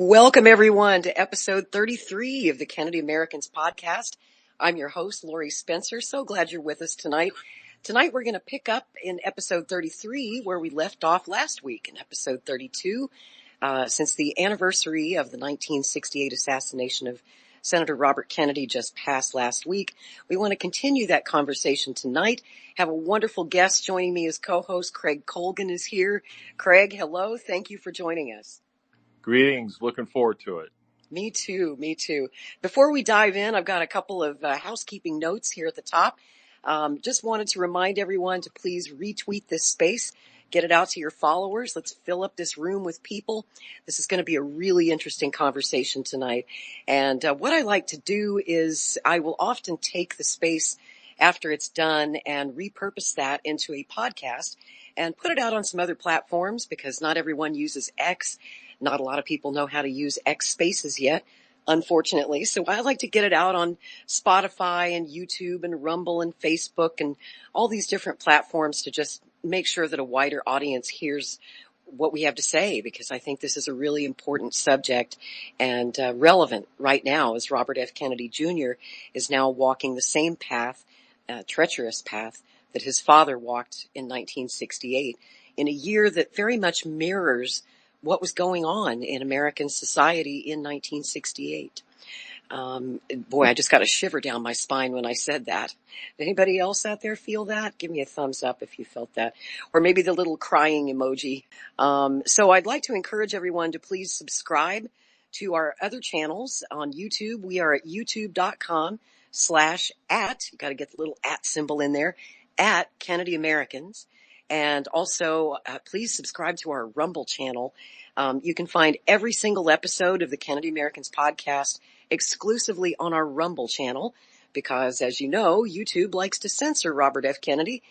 Welcome, everyone, to episode 33 of the Kennedy Americans podcast. I'm your host, Lori Spencer. So glad you're with us tonight. Tonight, we're going to pick up in episode 33 where we left off last week in episode 32. Since the anniversary of the 1968 assassination of Senator Robert Kennedy just passed last week, we want to continue that conversation tonight. Have a wonderful guest joining me as co-host. Craig Colgan is here. Craig, hello. Thank you for joining us. Greetings. Looking forward to it. Me too. Before we dive in, I've got a couple of housekeeping notes here at the top. Just wanted to remind everyone to please retweet this space. Get it out to your followers. Let's fill up this room with people. This is going to be a really interesting conversation tonight. And what I like to do is I will often take the space after it's done and repurpose that into a podcast and put it out on some other platforms because not everyone uses X. Not a lot of people know how to use X Spaces yet, unfortunately. So I like to get it out on Spotify and YouTube and Rumble and Facebook and all these different platforms to just make sure that a wider audience hears what we have to say, because I think this is a really important subject and relevant right now as Robert F. Kennedy Jr. is now walking the same path, treacherous path, that his father walked in 1968 in a year that very much mirrors what was going on in American society in 1968. Boy, I just got a shiver down my spine when I said that. Did anybody else out there feel that? Give me a thumbs up if you felt that. Or maybe the little crying emoji. So I'd like to encourage everyone to please subscribe to our other channels on YouTube. We are at youtube.com/@, you got to get the little @ symbol in there, at Kennedy Americans. And also, please subscribe to our Rumble channel. You can find every single episode of the Kennedy Americans podcast exclusively on our Rumble channel because, as you know, YouTube likes to censor Robert F. Kennedy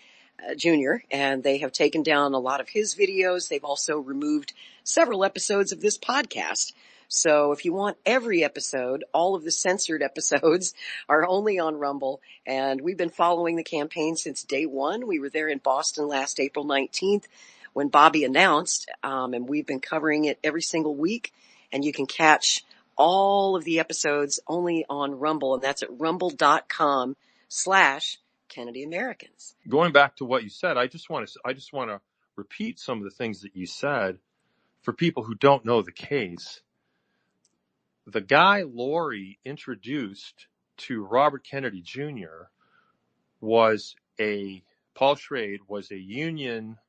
Jr., and they have taken down a lot of his videos. They've also removed several episodes of this podcast. So if you want every episode, all of the censored episodes are only on Rumble. And we've been following the campaign since day one. We were there in Boston last April 19th when Bobby announced, and we've been covering it every single week. And you can catch all of the episodes only on Rumble, and that's at rumble.com/Kennedy Americans. Going back to what you said, I just want to repeat some of the things that you said for people who don't know the case. The guy Lori introduced to Robert Kennedy Jr. Paul Schrade was a Union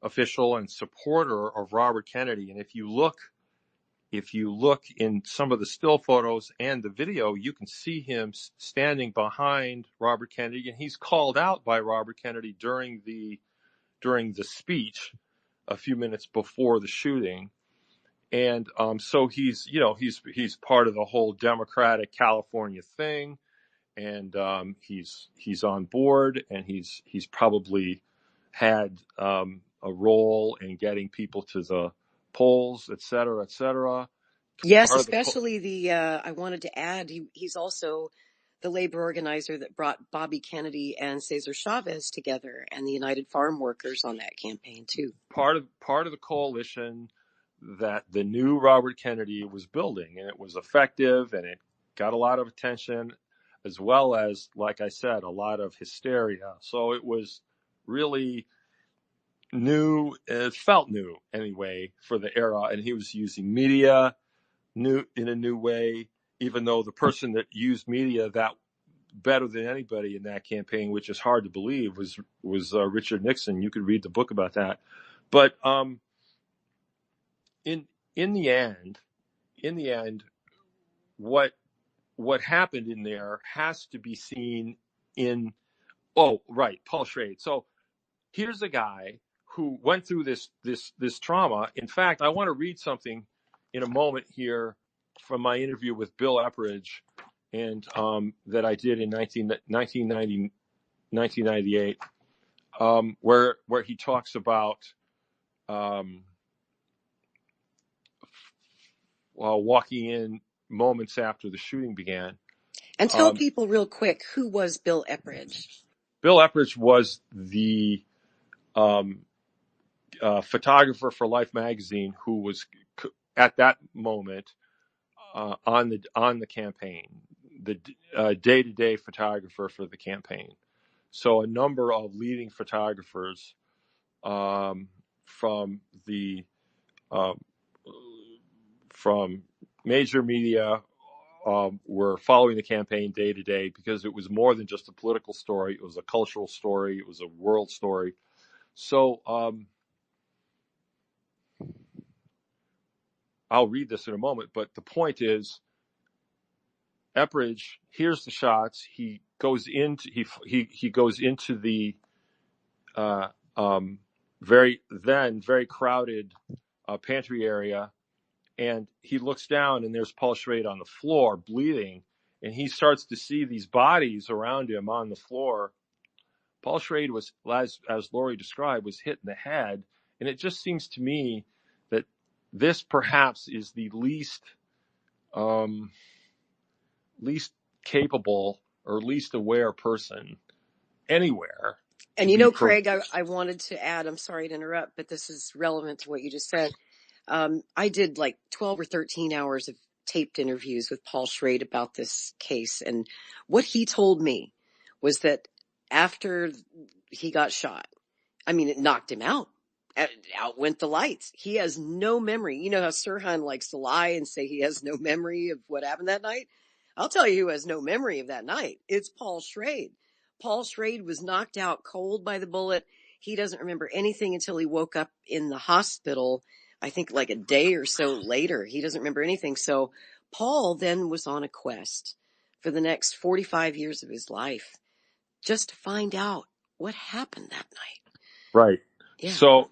official and supporter of Robert Kennedy. And if you look in some of the still photos and the video, you can see him standing behind Robert Kennedy, and he's called out by Robert Kennedy during the speech a few minutes before the shooting. And so he's part of the whole Democratic California thing, and he's on board, and he's probably had a role in getting people to the polls, et cetera, et cetera. Yes, especially I wanted to add, he's also the labor organizer that brought Bobby Kennedy and Cesar Chavez together and the United Farm Workers on that campaign too. Part of the coalition that the new Robert Kennedy was building, and it was effective, and it got a lot of attention, as well as, like I said, a lot of hysteria. So it was really new. It felt new anyway for the era, and he was using media in a new way, even though the person that used media that better than anybody in that campaign, which is hard to believe, was Richard Nixon. You could read the book about that. But in the end, what happened in there has to be seen in Paul Schrade. So here's a guy who went through this trauma. In fact, I want to read something in a moment here from my interview with Bill Epridge, and that I did in 1998, where he talks about walking in moments after the shooting began. And tell people real quick, who was Bill Epridge? Bill Epridge was the photographer for Life magazine who was at that moment on the campaign, the day-to-day photographer for the campaign. So a number of leading photographers from the from major media were following the campaign day to day, because it was more than just a political story. It was a cultural story. It was a world story. So I'll read this in a moment, but the point is, Epridge hears the shots. He goes into he goes into the very crowded pantry area, and he looks down, and there's Paul Schrade on the floor bleeding, and he starts to see these bodies around him on the floor. Paul Schrade was, as Lori described, was hit in the head, and it just seems to me that this perhaps is the least capable or least aware person anywhere. And you know, Craig, I wanted to add, I'm sorry to interrupt, but this is relevant to what you just said. I did like 12 or 13 hours of taped interviews with Paul Schrade about this case. And what he told me was that after he got shot, I mean, it knocked him out. Out went the lights. He has no memory. You know how Sirhan likes to lie and say he has no memory of what happened that night? I'll tell you who has no memory of that night. It's Paul Schrade. Paul Schrade was knocked out cold by the bullet. He doesn't remember anything until he woke up in the hospital, I think like a day or so later. He doesn't remember anything. So Paul then was on a quest for the next 45 years of his life just to find out what happened that night. Right. Yeah. So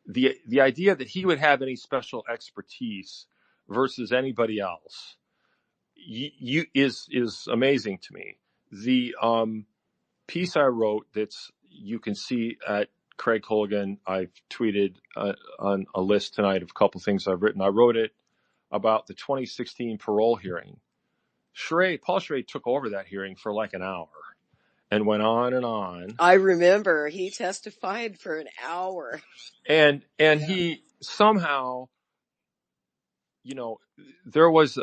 the idea that he would have any special expertise versus anybody else is amazing to me. The piece I wrote, you can see at Craig Colgan, I've tweeted on a list tonight of a couple things I've written. I wrote it about the 2016 parole hearing. Paul Schrade took over that hearing for like an hour and went on and on. I remember he testified for an hour. And he somehow, there was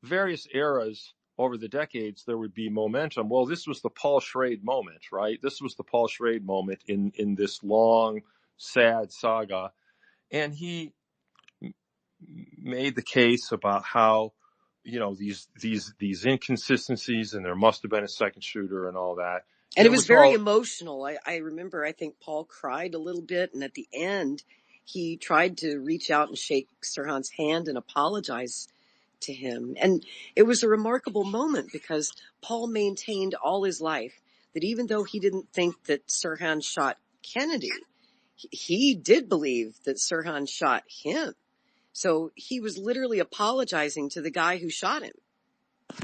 various eras over the decades. There would be momentum. Well, this was the Paul Schrade moment, right? This was the Paul Schrade moment in this long, sad saga. And he made the case about how, these inconsistencies, and there must have been a second shooter and all that. And it was very emotional. I remember, I think Paul cried a little bit, and at the end, he tried to reach out and shake Sirhan's hand and apologize to him. And it was a remarkable moment because Paul maintained all his life that even though he didn't think that Sirhan shot Kennedy, he did believe that Sirhan shot him. So he was literally apologizing to the guy who shot him.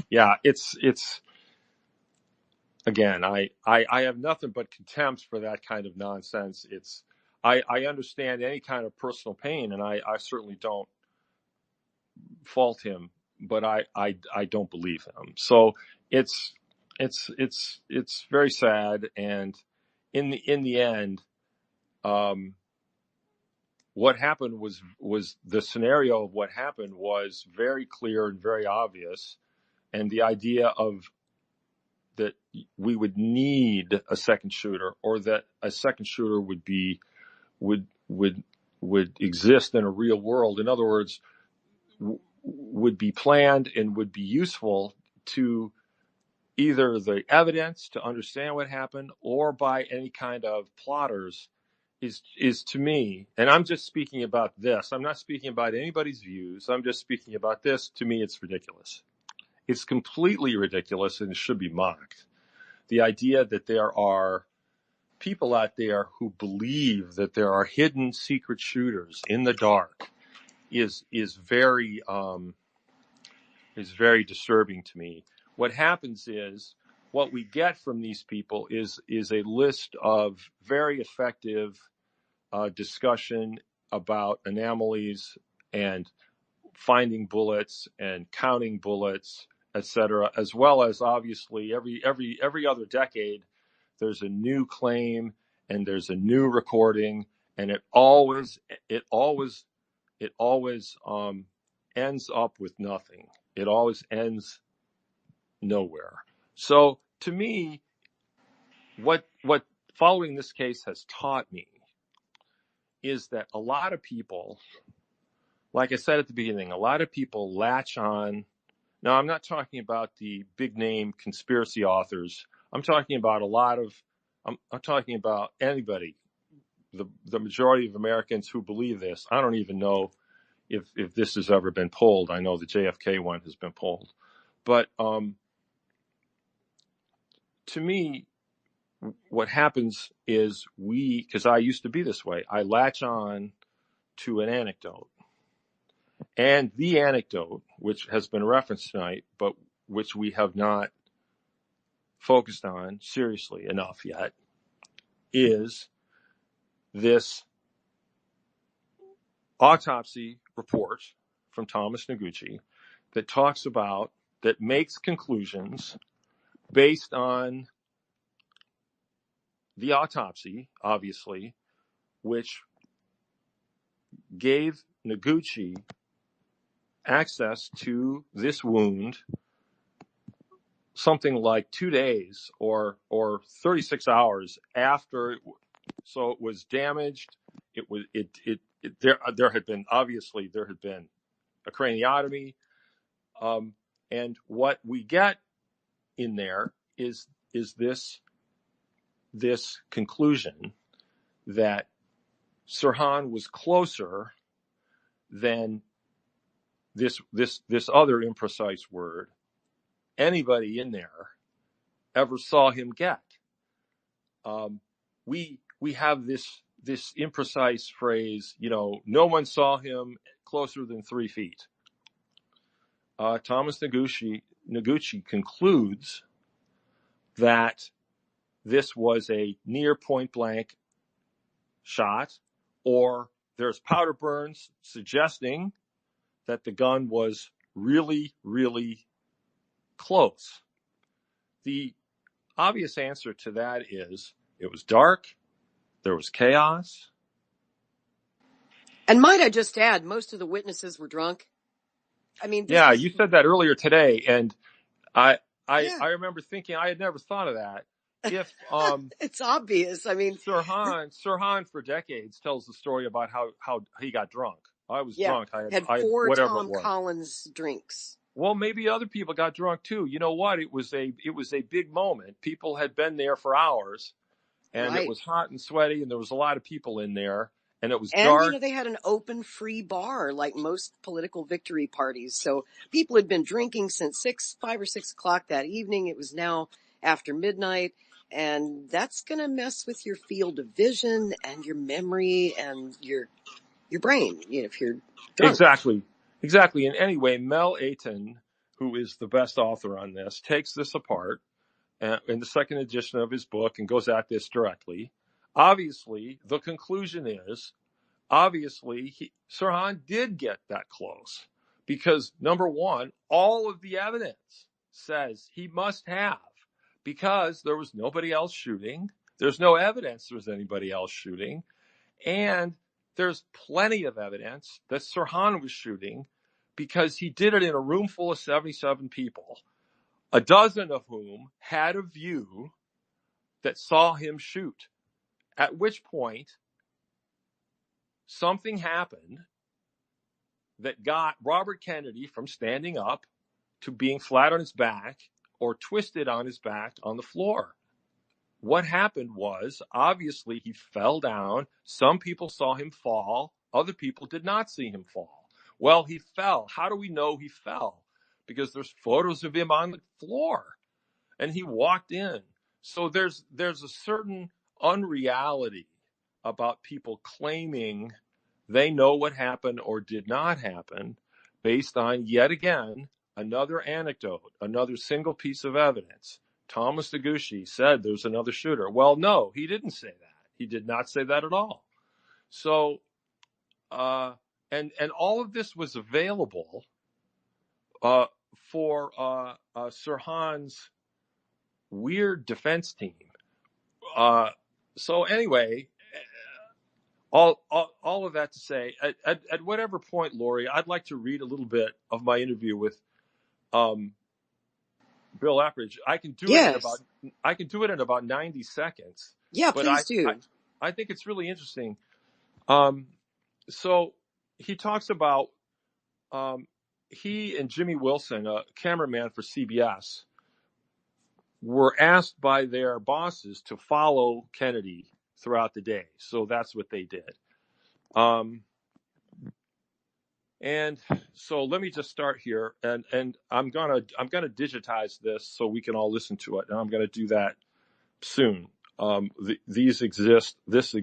Yeah, it's again, I have nothing but contempt for that kind of nonsense. I understand any kind of personal pain, and I certainly don't fault him, but I don't believe him. So it's very sad. And in the end, what happened was the scenario of what happened was very clear and very obvious. And the idea of that we would need a second shooter, or that a second shooter would exist in a real world. In other words, would be planned and would be useful to either the evidence to understand what happened, or by any kind of plotters, is to me, and I'm just speaking about this. I'm not speaking about anybody's views. I'm just speaking about this. To me, it's ridiculous. It's completely ridiculous, and it should be mocked. The idea that there are people out there who believe that there are hidden secret shooters in the dark is very disturbing to me. What happens is, what we get from these people is a list of very effective discussion about anomalies and finding bullets and counting bullets, etc., as well as obviously every other decade there's a new claim and there's a new recording, and it always ends up with nothing. It always ends nowhere. So to me, what following this case has taught me is that a lot of people, like I said at the beginning, a lot of people latch on. Now, I'm not talking about the big name conspiracy authors. I'm talking about I'm talking about anybody, the majority of Americans who believe this. I don't even know if this has ever been polled. I know the JFK one has been polled. But to me, what happens is because I used to be this way, I latch on to an anecdote. And the anecdote, which has been referenced tonight, but which we have not focused on seriously enough yet, is this autopsy report from Thomas Noguchi that makes conclusions based on the autopsy, obviously, which gave Noguchi access to this wound something like 2 days or 36 hours after so it was damaged. There had been a craniotomy, and what we get in there is this conclusion that Sirhan was closer than this other imprecise word anybody in there ever saw him get. We have this imprecise phrase, no one saw him closer than 3 feet. Thomas Noguchi concludes that this was a near point blank shot, or there's powder burns suggesting that the gun was really, really close. The obvious answer to that is it was dark, there was chaos. And might I just add, most of the witnesses were drunk. I mean, You said that earlier today, and I yeah. remember thinking I had never thought of that. If It's obvious. I mean, Sirhan for decades tells the story about how he got drunk. I was drunk. I had had 4 whatever Tom it was. Collins drinks. Well, maybe other people got drunk too. You know what? It was a big moment. People had been there for hours, and it was hot and sweaty, and there was a lot of people in there, and it was dark. And they had an open, free bar like most political victory parties. So people had been drinking since 5 or 6 o'clock that evening. It was now after midnight, and that's going to mess with your field of vision and your memory and your brain, if you're drunk. Exactly. And anyway, Mel Aiton, who is the best author on this, takes this apart in the second edition of his book and goes at this directly. Obviously, the conclusion is, Sirhan did get that close because, number one, all of the evidence says he must have, because there was nobody else shooting. There's no evidence there was anybody else shooting. And there's plenty of evidence that Sirhan was shooting because he did it in a room full of 77 people, a dozen of whom had a view that saw him shoot, at which point something happened that got Robert Kennedy from standing up to being flat on his back or twisted on his back on the floor. What happened was, obviously, he fell down. Some people saw him fall. Other people did not see him fall. Well, he fell. How do we know he fell? Because there's photos of him on the floor, and he walked in. So there's a certain unreality about people claiming they know what happened or did not happen based on, yet again, another anecdote, another single piece of evidence. Thomas Noguchi said there's another shooter. Well, no, he didn't say that. He did not say that at all. So, and all of this was available for Sirhan's weird defense team. So anyway, all of that to say, at whatever point, Lori, I'd like to read a little bit of my interview with um, Bill Epridge. I can do it Yes. in about 90 seconds, Yeah, but please do. I think it's really interesting. So he talks about he and Jimmy Wilson, a cameraman for CBS, were asked by their bosses to follow Kennedy throughout the day. So that's what they did. And so let me just start here, and I'm gonna digitize this so we can all listen to it, and I'm gonna do that soon. These exist. This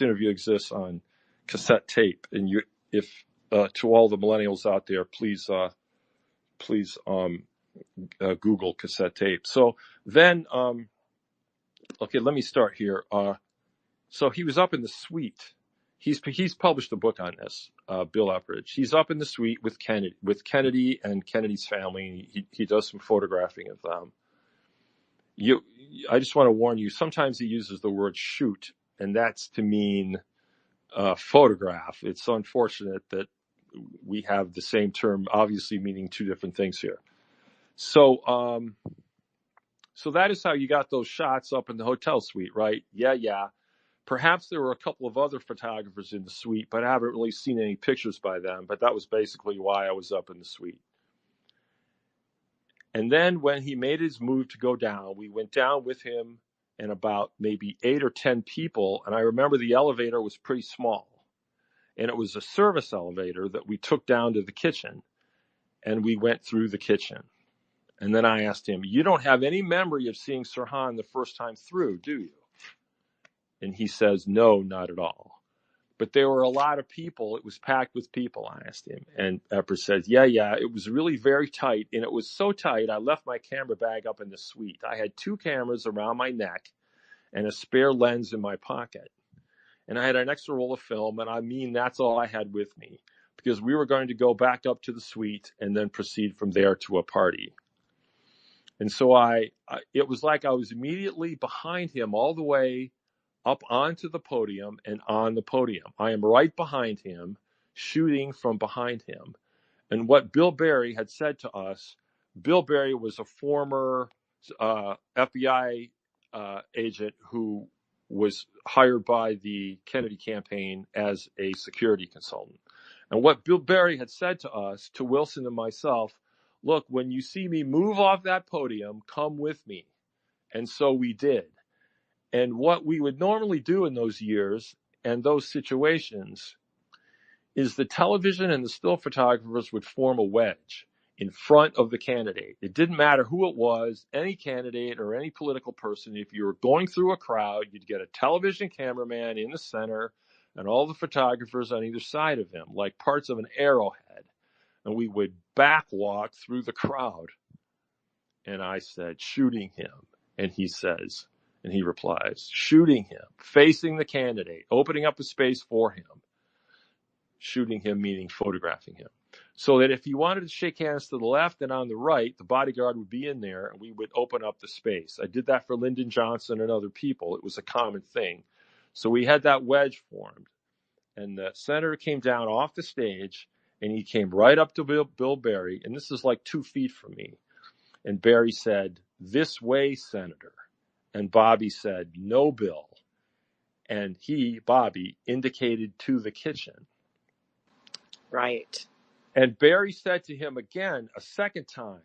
interview exists on cassette tape, and if to all the millennials out there, please Google cassette tape. So then, okay, let me start here. So he was up in the suite. He's published a book on this, Bill Epridge. He's up in the suite with Kennedy and Kennedy's family. He does some photographing of them. I just want to warn you. Sometimes he uses the word shoot, and that's to mean photograph. It's unfortunate that we have the same term, obviously meaning two different things here. So, so that is how you got those shots up in the hotel suite, right? Yeah. Perhaps there were a couple of other photographers in the suite, but I haven't really seen any pictures by them. But that was basically why I was up in the suite. And then when he made his move to go down, we went down with him and about maybe 8 or 10 people. And I remember the elevator was pretty small. And it was a service elevator that we took down to the kitchen. And we went through the kitchen. And then I asked him, "You don't have any memory of seeing Sirhan the first time through, do you?" And he says, "No, not at all." But there were a lot of people. It was packed with people, I asked him. And Epper says, yeah, it was really very tight. And it was so tight, I left my camera bag up in the suite. I had 2 cameras around my neck and a spare lens in my pocket. And I had an extra roll of film. And I mean, that's all I had with me, because we were going to go back up to the suite and then proceed from there to a party. And so it was like I was immediately behind him all the way up onto the podium and on the podium. I am right behind him, shooting from behind him. And what Bill Barry had said to us, Bill Barry was a former FBI agent who was hired by the Kennedy campaign as a security consultant. And what Bill Barry had said to us, to Wilson and myself, look, when you see me move off that podium, come with me. And so we did. And what we would normally do in those years and those situations is the television and the still photographers would form a wedge in front of the candidate. It didn't matter who it was, any candidate or any political person. If you were going through a crowd, you'd get a television cameraman in the center and all the photographers on either side of him, like parts of an arrowhead. And we would backwalk through the crowd. And I said, shooting him. And he says, and he replies, shooting him, facing the candidate, opening up a space for him. Shooting him meaning photographing him. So that if he wanted to shake hands to the left and on the right, the bodyguard would be in there and we would open up the space. I did that for Lyndon Johnson and other people. It was a common thing. So we had that wedge formed. And the senator came down off the stage and he came right up to Bill Barry. And this is like 2 feet from me. And Barry said, "This way, Senator." And Bobby said, "No, Bill." And Bobby, indicated to the kitchen. Right. And Barry said to him again, a second time,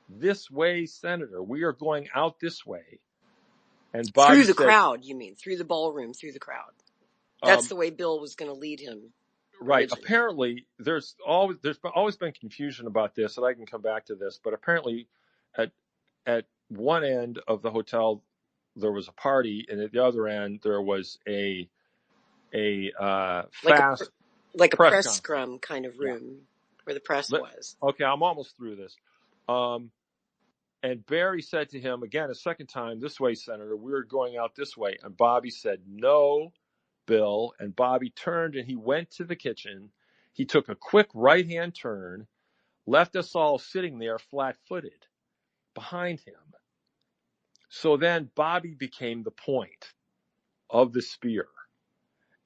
"This way, Senator. We are going out this way." And Bobby through the said, crowd, you mean? Through the ballroom, through the crowd. That's the way Bill was going to lead him. Right. Originally. Apparently, there's always been confusion about this, and I can come back to this. But apparently, at one end of the hotel, there was a party, and at the other end, there was a fast like a press conference. scrum kind of room where the press was. Okay, I'm almost through this. And Barry said to him again a second time, "This way, Senator. We're going out this way." And Bobby said, "No, Bill." And Bobby turned and he went to the kitchen. He took a quick right-hand turn, left us all sitting there flat-footed behind him. So then Bobby became the point of the spear,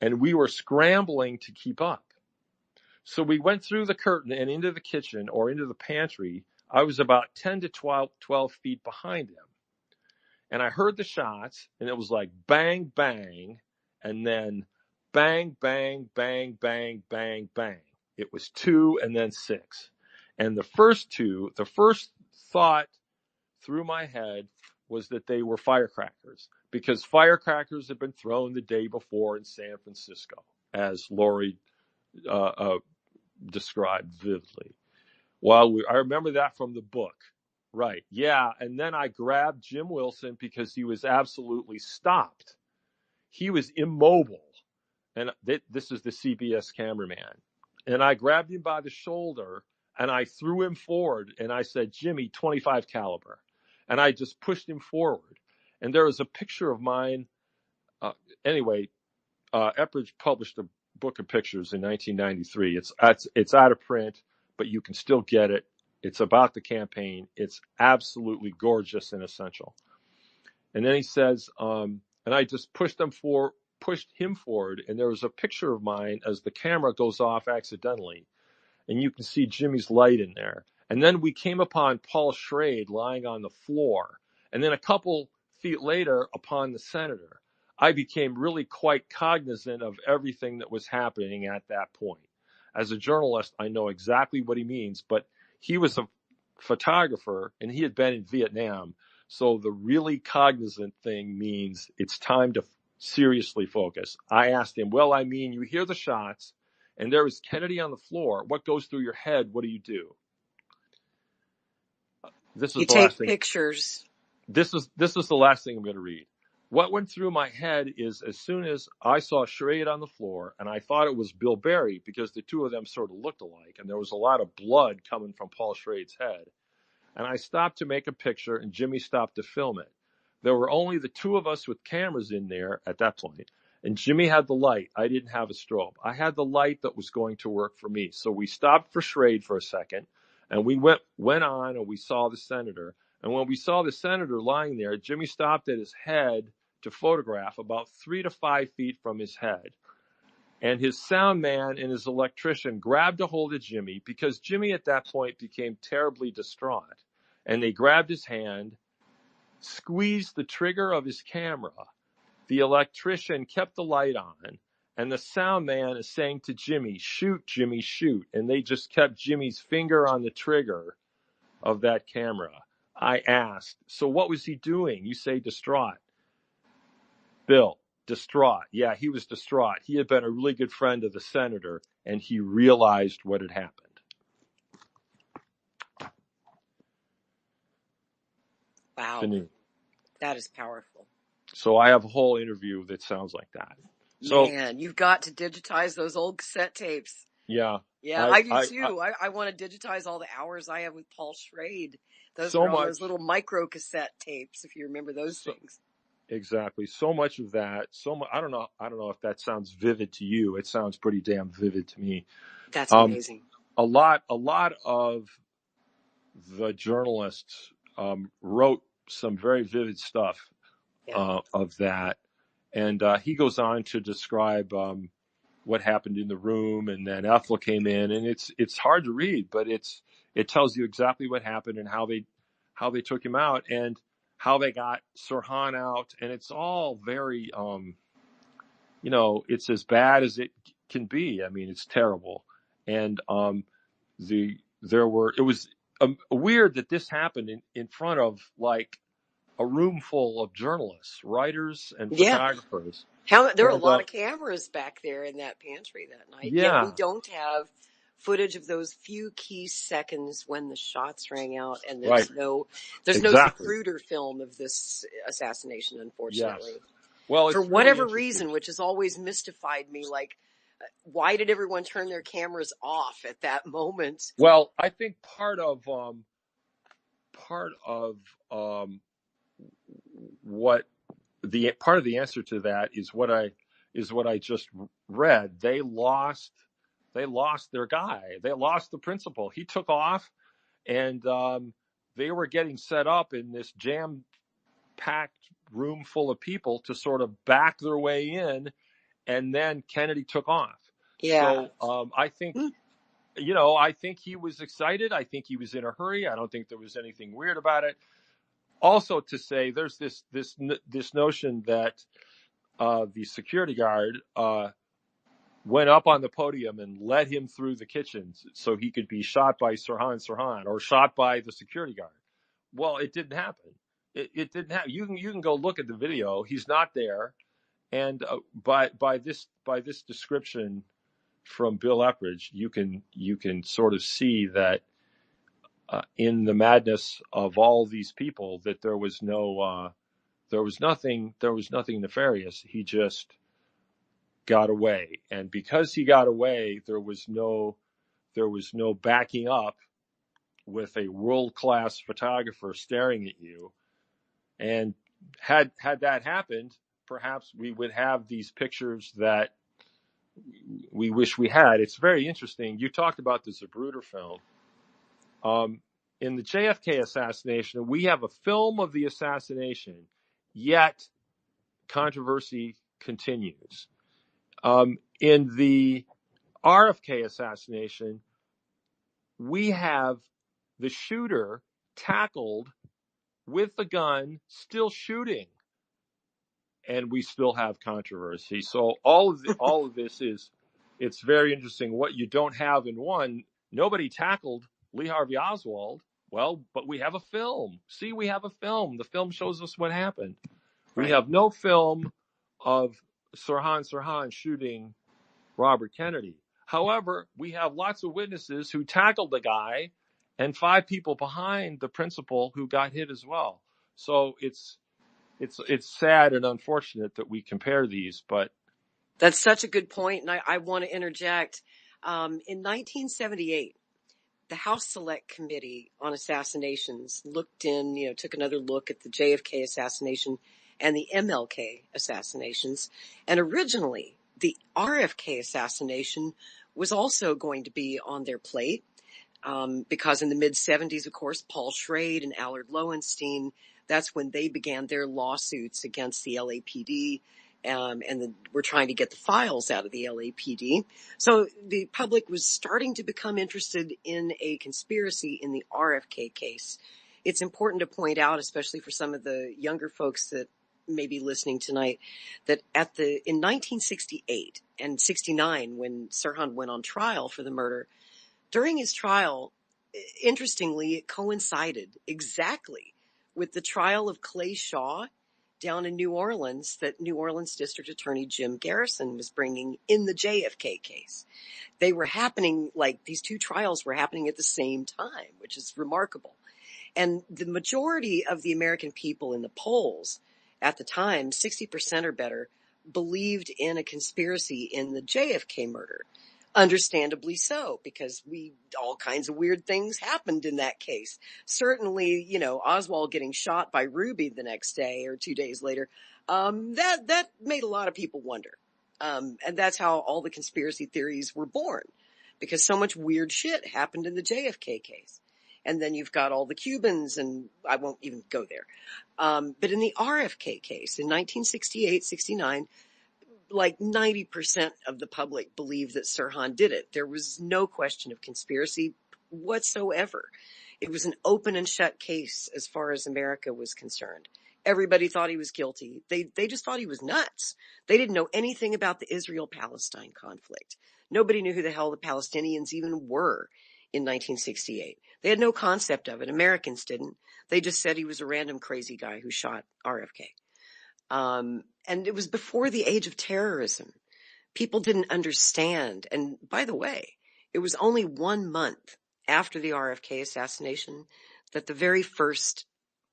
and we were scrambling to keep up. So we went through the curtain and into the kitchen or into the pantry. I was about 10 to 12 feet behind him. And I heard the shots, and it was like bang, bang, and then bang, bang, bang, bang, bang, bang. It was 2 and then 6. And the first thought through my head was that they were firecrackers, because firecrackers had been thrown the day before in San Francisco, as Lori described vividly. I remember that from the book. Right. Yeah. And then I grabbed Jim Wilson because he was absolutely stopped. He was immobile. And this is the CBS cameraman. And I grabbed him by the shoulder and I threw him forward. And I said, Jimmy, 25 caliber. And I just pushed him forward. And there was a picture of mine. Epridge published a book of pictures in 1993. It's out of print, but you can still get it. It's about the campaign. It's absolutely gorgeous and essential. And then he says, and I just pushed him forward, and there was a picture of mine as the camera goes off accidentally, and you can see Jimmy's light in there. And then we came upon Paul Schrade lying on the floor, and then a couple feet later upon the senator. I became really quite cognizant of everything that was happening at that point. As a journalist, I know exactly what he means, but he was a photographer and he had been in Vietnam. So the really cognizant thing means it's time to seriously focus. I asked him, well, I mean, you hear the shots and there is Kennedy on the floor. What goes through your head? What do you do? This is you the take last thing. Pictures. This is the last thing I'm going to read. What went through my head is, as soon as I saw Schrade on the floor, and I thought it was Bill Berry because the two of them sort of looked alike, and there was a lot of blood coming from Paul Schrade's head. And I stopped to make a picture, and Jimmy stopped to film it. There were only the two of us with cameras in there at that point, and Jimmy had the light. I didn't have a strobe. I had the light that was going to work for me. So we stopped for Schrade for a second, and we went on, and we saw the senator. And when we saw the senator lying there, Jimmy stopped at his head to photograph about 3 to 5 feet from his head. And his sound man and his electrician grabbed a hold of Jimmy because Jimmy at that point became terribly distraught. And they grabbed his hand, squeezed the trigger of his camera. The electrician kept the light on, and the sound man is saying to Jimmy, shoot, Jimmy, shoot. And they just kept Jimmy's finger on the trigger of that camera. I asked, so what was he doing? You say distraught. Bill, distraught. Yeah, he was distraught. He had been a really good friend of the senator, and he realized what had happened. Wow. Thane. That is powerful. So I have a whole interview that sounds like that. So, man, you've got to digitize those old cassette tapes. Yeah. Yeah, I do too. I want to digitize all the hours I have with Paul Schrade. Those were on those little micro cassette tapes, if you remember those things. Exactly. So much of that. I don't know if that sounds vivid to you. It sounds pretty damn vivid to me. That's amazing. A lot of the journalists wrote some very vivid stuff of that, and he goes on to describe what happened in the room, and then Ethel came in, and it's hard to read, but it tells you exactly what happened and how they took him out and how they got Sirhan out, and it's all very, it's as bad as it can be. I mean, it's terrible. And it was weird that this happened in front of like a room full of journalists, writers, and photographers. There were a lot of cameras back there in that pantry that night. Yeah. Yet we don't have footage of those few key seconds when the shots rang out, and there's no Zapruder film of this assassination, unfortunately. Yes. Well, for whatever reason, which has always mystified me, like, why did everyone turn their cameras off at that moment? Well, I think part of the answer to that is what I just read. They lost their guy. They lost the principal. He took off, and they were getting set up in this jam-packed room full of people to sort of back their way in, and then Kennedy took off. Yeah. So I think, I think he was excited. I think he was in a hurry. I don't think there was anything weird about it. Also, to say there's this notion that the security guard went up on the podium and led him through the kitchens so he could be shot by Sirhan or shot by the security guard. Well, it didn't happen. It didn't happen. You can go look at the video. He's not there. And by this description from Bill Epridge, you can sort of see that in the madness of all these people, that there was nothing nefarious. He just got away, and because he got away, there was no backing up with a world-class photographer staring at you. And had that happened, perhaps we would have these pictures that we wish we had. It's very interesting. You talked about the Zapruder film. In the JFK assassination, we have a film of the assassination, yet controversy continues. In the RFK assassination, we have the shooter tackled with the gun, still shooting, and we still have controversy. So all of this it's very interesting. What you don't have in one, nobody tackled Lee Harvey Oswald. Well, but we have a film. See, we have a film. The film shows us what happened. Right. We have no film of Sirhan shooting Robert Kennedy. However, we have lots of witnesses who tackled the guy, and 5 people behind the principal who got hit as well. So it's sad and unfortunate that we compare these, but That's such a good point, and I want to interject. In 1978, the House Select Committee on Assassinations took another look at the JFK assassination and the MLK assassinations. And originally, the RFK assassination was also going to be on their plate, because in the mid-'70s, of course, Paul Schrade and Allard Lowenstein, that's when they began their lawsuits against the LAPD. We're trying to get the files out of the LAPD. So the public was starting to become interested in a conspiracy in the RFK case. It's important to point out, especially for some of the younger folks that may be listening tonight, that in 1968 and 69, when Sirhan went on trial for the murder, during his trial, interestingly, it coincided exactly with the trial of Clay Shaw down in New Orleans that New Orleans District Attorney Jim Garrison was bringing in the JFK case. They were happening, these 2 trials were happening at the same time, which is remarkable. And the majority of the American people in the polls at the time, 60% or better, believed in a conspiracy in the JFK murder. Understandably so, because all kinds of weird things happened in that case. Certainly, Oswald getting shot by Ruby the next day or 2 days later, that made a lot of people wonder. And that's how all the conspiracy theories were born, because so much weird shit happened in the JFK case. And then you've got all the Cubans, and I won't even go there. But in the RFK case in 1968, 69, 90% of the public believed that Sirhan did it. There was no question of conspiracy whatsoever. It was an open and shut case as far as America was concerned. Everybody thought he was guilty. They just thought he was nuts. They didn't know anything about the Israel-Palestine conflict. Nobody knew who the hell the Palestinians even were in 1968. They had no concept of it. Americans didn't. They just said he was a random crazy guy who shot RFK. And it was before the age of terrorism. People didn't understand. And by the way, it was only 1 month after the RFK assassination that the very first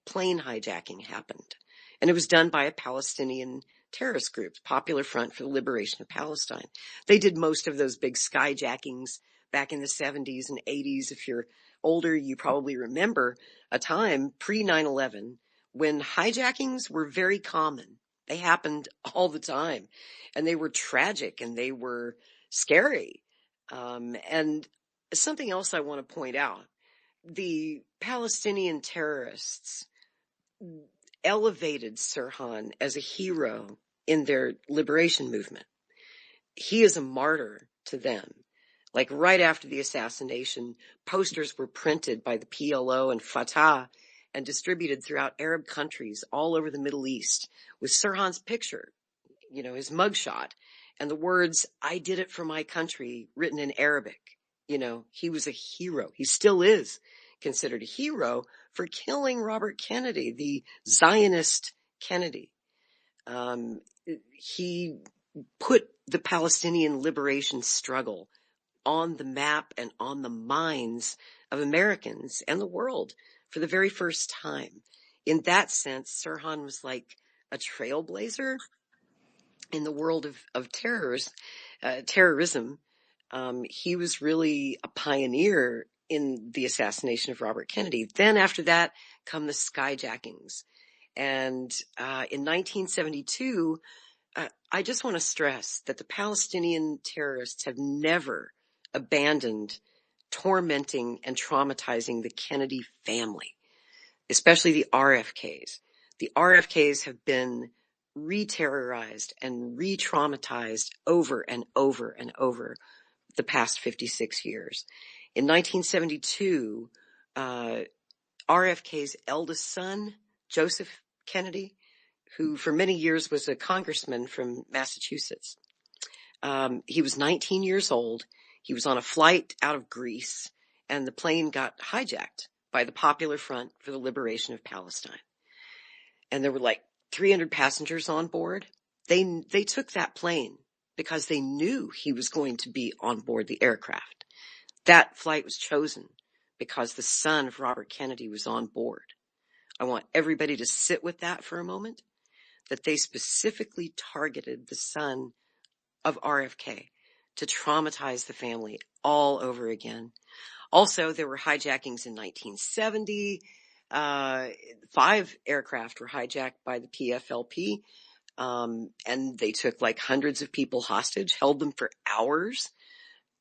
plane hijacking happened. And it was done by a Palestinian terrorist group, Popular Front for the Liberation of Palestine. They did most of those big skyjackings back in the 70s and 80s. If you're older, you probably remember a time pre-9/11 when hijackings were very common. They happened all the time, and they were tragic and they were scary. And something else I want to point out, the Palestinian terrorists, elevated Sirhan as a hero in their liberation movement. He is a martyr to them. Like right after the assassination, posters were printed by the PLO and Fatah and distributed throughout Arab countries all over the Middle East with Sirhan's picture, his mugshot, and the words, "I did it for my country," written in Arabic. He was a hero. He still is considered a hero for killing Robert Kennedy, the Zionist Kennedy. He put the Palestinian liberation struggle on the map and on the minds of Americans and the world for the very first time. In that sense, Sirhan was like a trailblazer in the world of terrorism. He was really a pioneer in the assassination of Robert Kennedy. Then after that come the skyjackings. And in 1972, I just want to stress that the Palestinian terrorists have never abandoned tormenting and traumatizing the Kennedy family, especially the RFKs. The RFKs have been re-terrorized and re-traumatized over and over and over the past 56 years. In 1972, RFK's eldest son, Joseph Kennedy, who for many years was a congressman from Massachusetts, he was 19 years old. He was on a flight out of Greece, and the plane got hijacked by the Popular Front for the Liberation of Palestine. And there were like 300 passengers on board. They took that plane because they knew he was going to be on board the aircraft. That flight was chosen because the son of Robert Kennedy was on board. I want everybody to sit with that for a moment, that they specifically targeted the son of RFK to traumatize the family all over again. Also, there were hijackings in 1970. 5 aircraft were hijacked by the PFLP, and they took like hundreds of people hostage, held them for hours,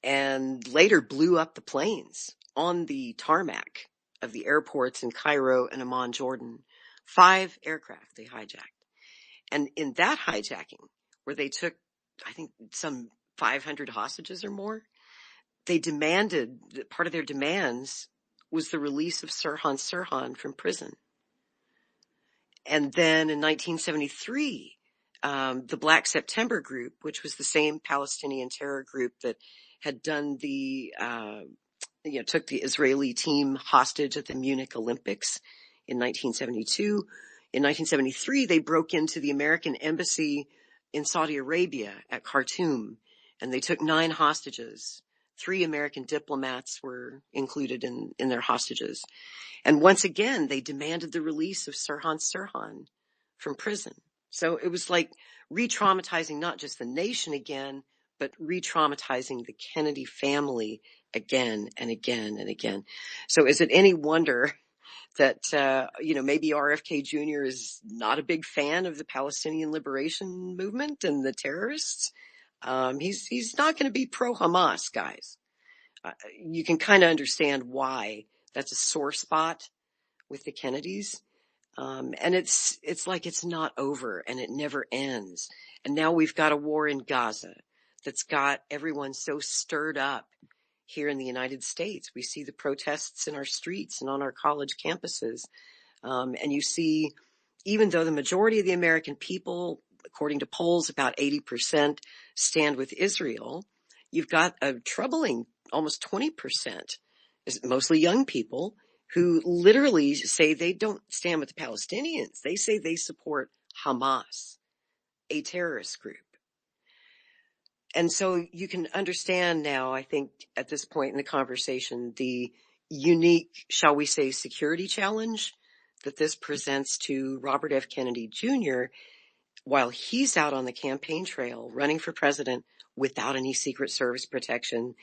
and later blew up the planes on the tarmac of the airports in Cairo and Amman, Jordan. 5 aircraft they hijacked. And in that hijacking, where they took, I think, some 500 hostages or more, they demanded, part of their demands was the release of Sirhan from prison. And then in 1973, the Black September group, which was the same Palestinian terror group that had done took the Israeli team hostage at the Munich Olympics in 1972. In 1973, they broke into the American embassy in Saudi Arabia at Khartoum, and they took 9 hostages. 3 American diplomats were included in their hostages. And once again, they demanded the release of Sirhan from prison. So it was like re-traumatizing not just the nation again, but re-traumatizing the Kennedy family again and again and again. So is it any wonder that, maybe RFK Jr. is not a big fan of the Palestinian liberation movement and the terrorists? He's not going to be pro-Hamas, guys. You can kind of understand why that's a sore spot with the Kennedys. And it's like it's not over and it never ends. And now we've got a war in Gaza that's got everyone so stirred up here in the United States. We see the protests in our streets and on our college campuses. And you see, even though the majority of the American people, according to polls, about 80% stand with Israel, you've got a troubling almost 20%, mostly young people, who literally say they don't stand with the Palestinians. They say they support Hamas, a terrorist group. And so you can understand now, I think, at this point in the conversation, the unique, shall we say, security challenge that this presents to Robert F. Kennedy Jr. while he's out on the campaign trail running for president without any Secret Service protection.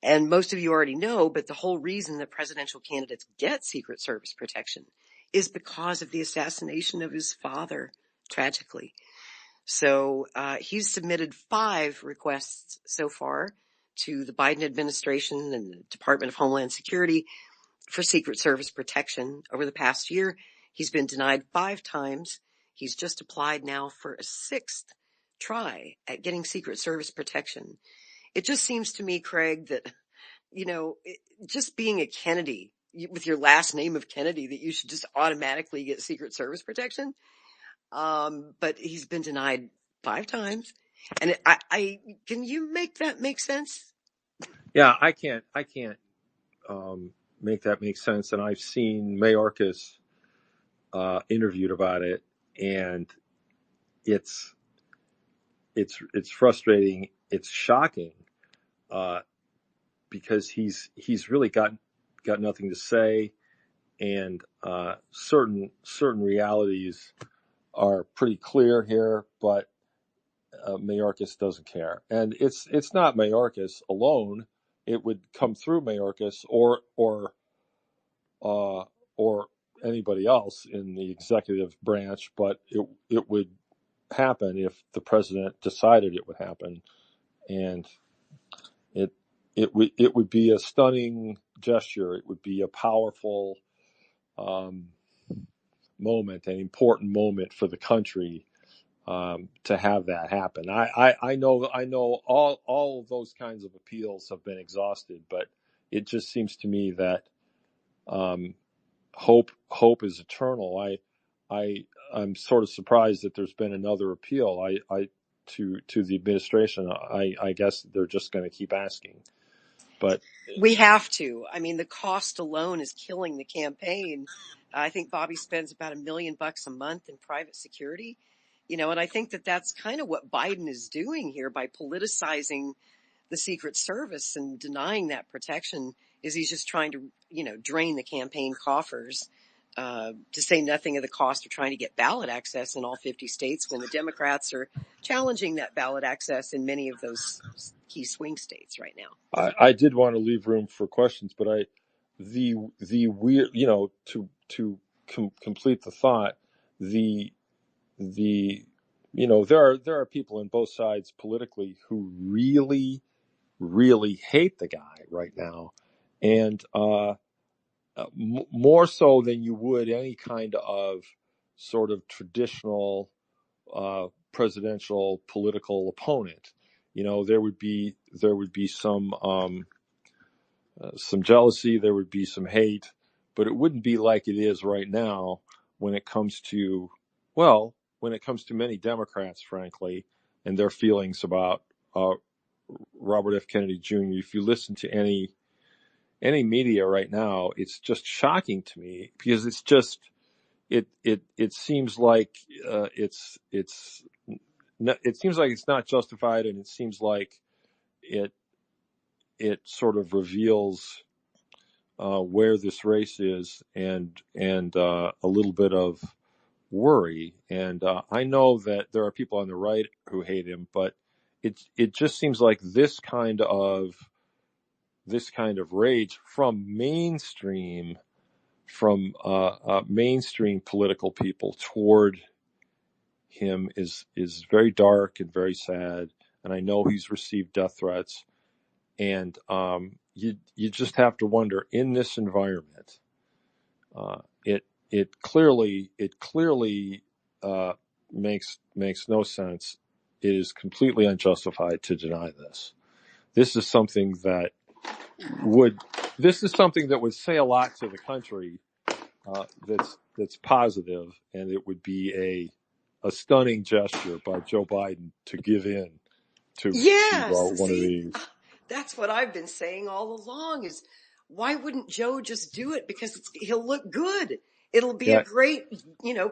And most of you already know, but the whole reason that presidential candidates get Secret Service protection is because of the assassination of his father, tragically. So he's submitted 5 requests so far to the Biden administration and the Department of Homeland Security for Secret Service protection over the past year. He's been denied 5 times. He's just applied now for a 6th try at getting Secret Service protection. It just seems to me, Craig, that, just being a Kennedy with your last name of Kennedy, that you should just automatically get Secret Service protection. But he's been denied 5 times. And can you make that make sense? Yeah, I can't make that make sense. And I've seen Mayorkas interviewed about it, and it's frustrating. It's shocking because he's really got nothing to say, and certain realities are pretty clear here, but Mayorkas doesn't care, and it's not Mayorkas alone. It would come through Mayorkas or anybody else in the executive branch, but it would happen if the president decided it would happen, and it would be a stunning gesture. It would be a powerful moment, an important moment for the country to have that happen. I know all of those kinds of appeals have been exhausted, but it just seems to me that hope is eternal. I'm sort of surprised that there's been another appeal. To the administration. I guess they're just going to keep asking, but we have to. I mean, the cost alone is killing the campaign. I think Bobby spends about $1 million a month in private security, and I think that that's kind of what Biden is doing here by politicizing the Secret Service and denying that protection. Is he's just trying to, drain the campaign coffers, to say nothing of the cost of trying to get ballot access in all 50 states when the Democrats are challenging that ballot access in many of those key swing states right now. I did want to leave room for questions, but the weird, to complete the thought, there are people on both sides politically who really, really hate the guy right now, and more so than you would any kind of sort of traditional presidential political opponent. There would be some jealousy, there would be some hate, but it wouldn't be like it is right now when it comes to many Democrats, frankly, and their feelings about Robert F. Kennedy Jr. If you listen to any media right now, it's just shocking to me because it's just it seems like it seems like it's not justified, and it seems like it sort of reveals where this race is, and a little bit of worry. And I know that there are people on the right who hate him, but it just seems like this kind of rage from mainstream political people toward him is very dark and very sad. And I know he's received death threats, and you just have to wonder, in this environment, it clearly makes no sense. It is completely unjustified to deny this. This is something that would say a lot to the country, that's positive, and it would be a stunning gesture by Joe Biden to give in to one of these. That's what I've been saying all along, is why wouldn't Joe just do it? Because he'll look good. It'll be a great,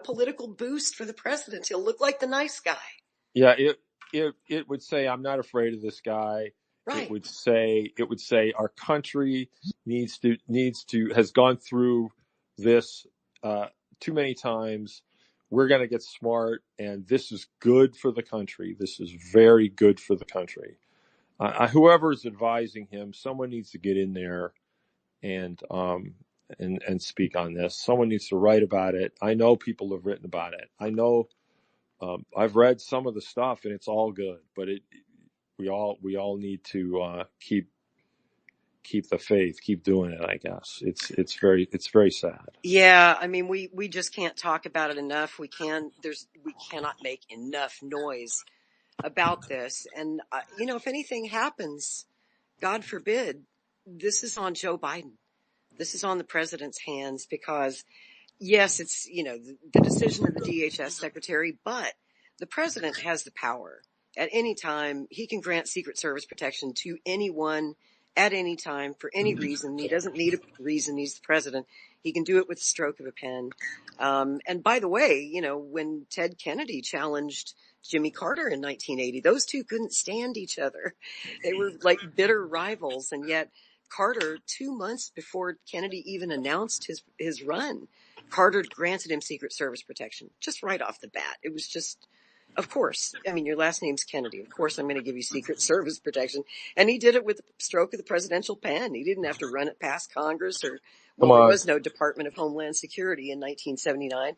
political boost for the president. He'll look like the nice guy. Yeah, it would say, I'm not afraid of this guy. Right. It would say our country has gone through this too many times. We're going to get smart, and this is good for the country. This is very good for the country. Whoever's advising him, someone needs to get in there and speak on this. Someone needs to write about it. I know people have written about it. I know I've read some of the stuff, and it's all good. But we all need to keep keep the faith, keep doing it. I guess it's very sad. Yeah, I mean, we just can't talk about it enough. We cannot make enough noise about this. And, if anything happens, God forbid, this is on Joe Biden. This is on the president's hands because, yes, it's, the decision of the DHS secretary, but the president has the power. At any time, he can grant Secret Service protection to anyone at any time for any reason. He doesn't need a reason. He's the president. He can do it with the stroke of a pen. And by the way, when Ted Kennedy challenged Jimmy Carter in 1980, those two couldn't stand each other. They were like bitter rivals. And yet Carter, 2 months before Kennedy even announced his run, Carter granted him Secret Service protection just right off the bat. It was just, of course, I mean, your last name's Kennedy. Of course, I'm going to give you Secret Service protection. And he did it with the stroke of the presidential pen. He didn't have to run it past Congress there was no Department of Homeland Security in 1979.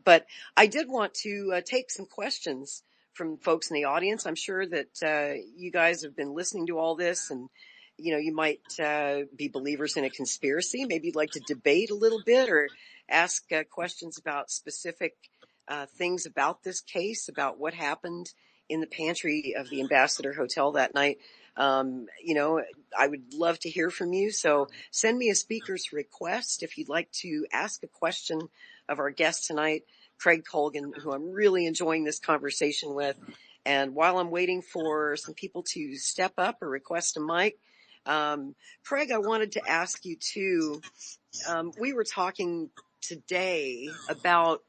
But I did want to take some questions from folks in the audience. I'm sure that you guys have been listening to all this, and you might be believers in a conspiracy. Maybe you'd like to debate a little bit or ask questions about specific things about this case, about what happened in the pantry of the Ambassador Hotel that night. I would love to hear from you. So send me a speaker's request if you'd like to ask a question of our guest tonight, Craig Colgan, who I'm really enjoying this conversation with. And while I'm waiting for some people to step up or request a mic, Craig, I wanted to ask you too, we were talking today about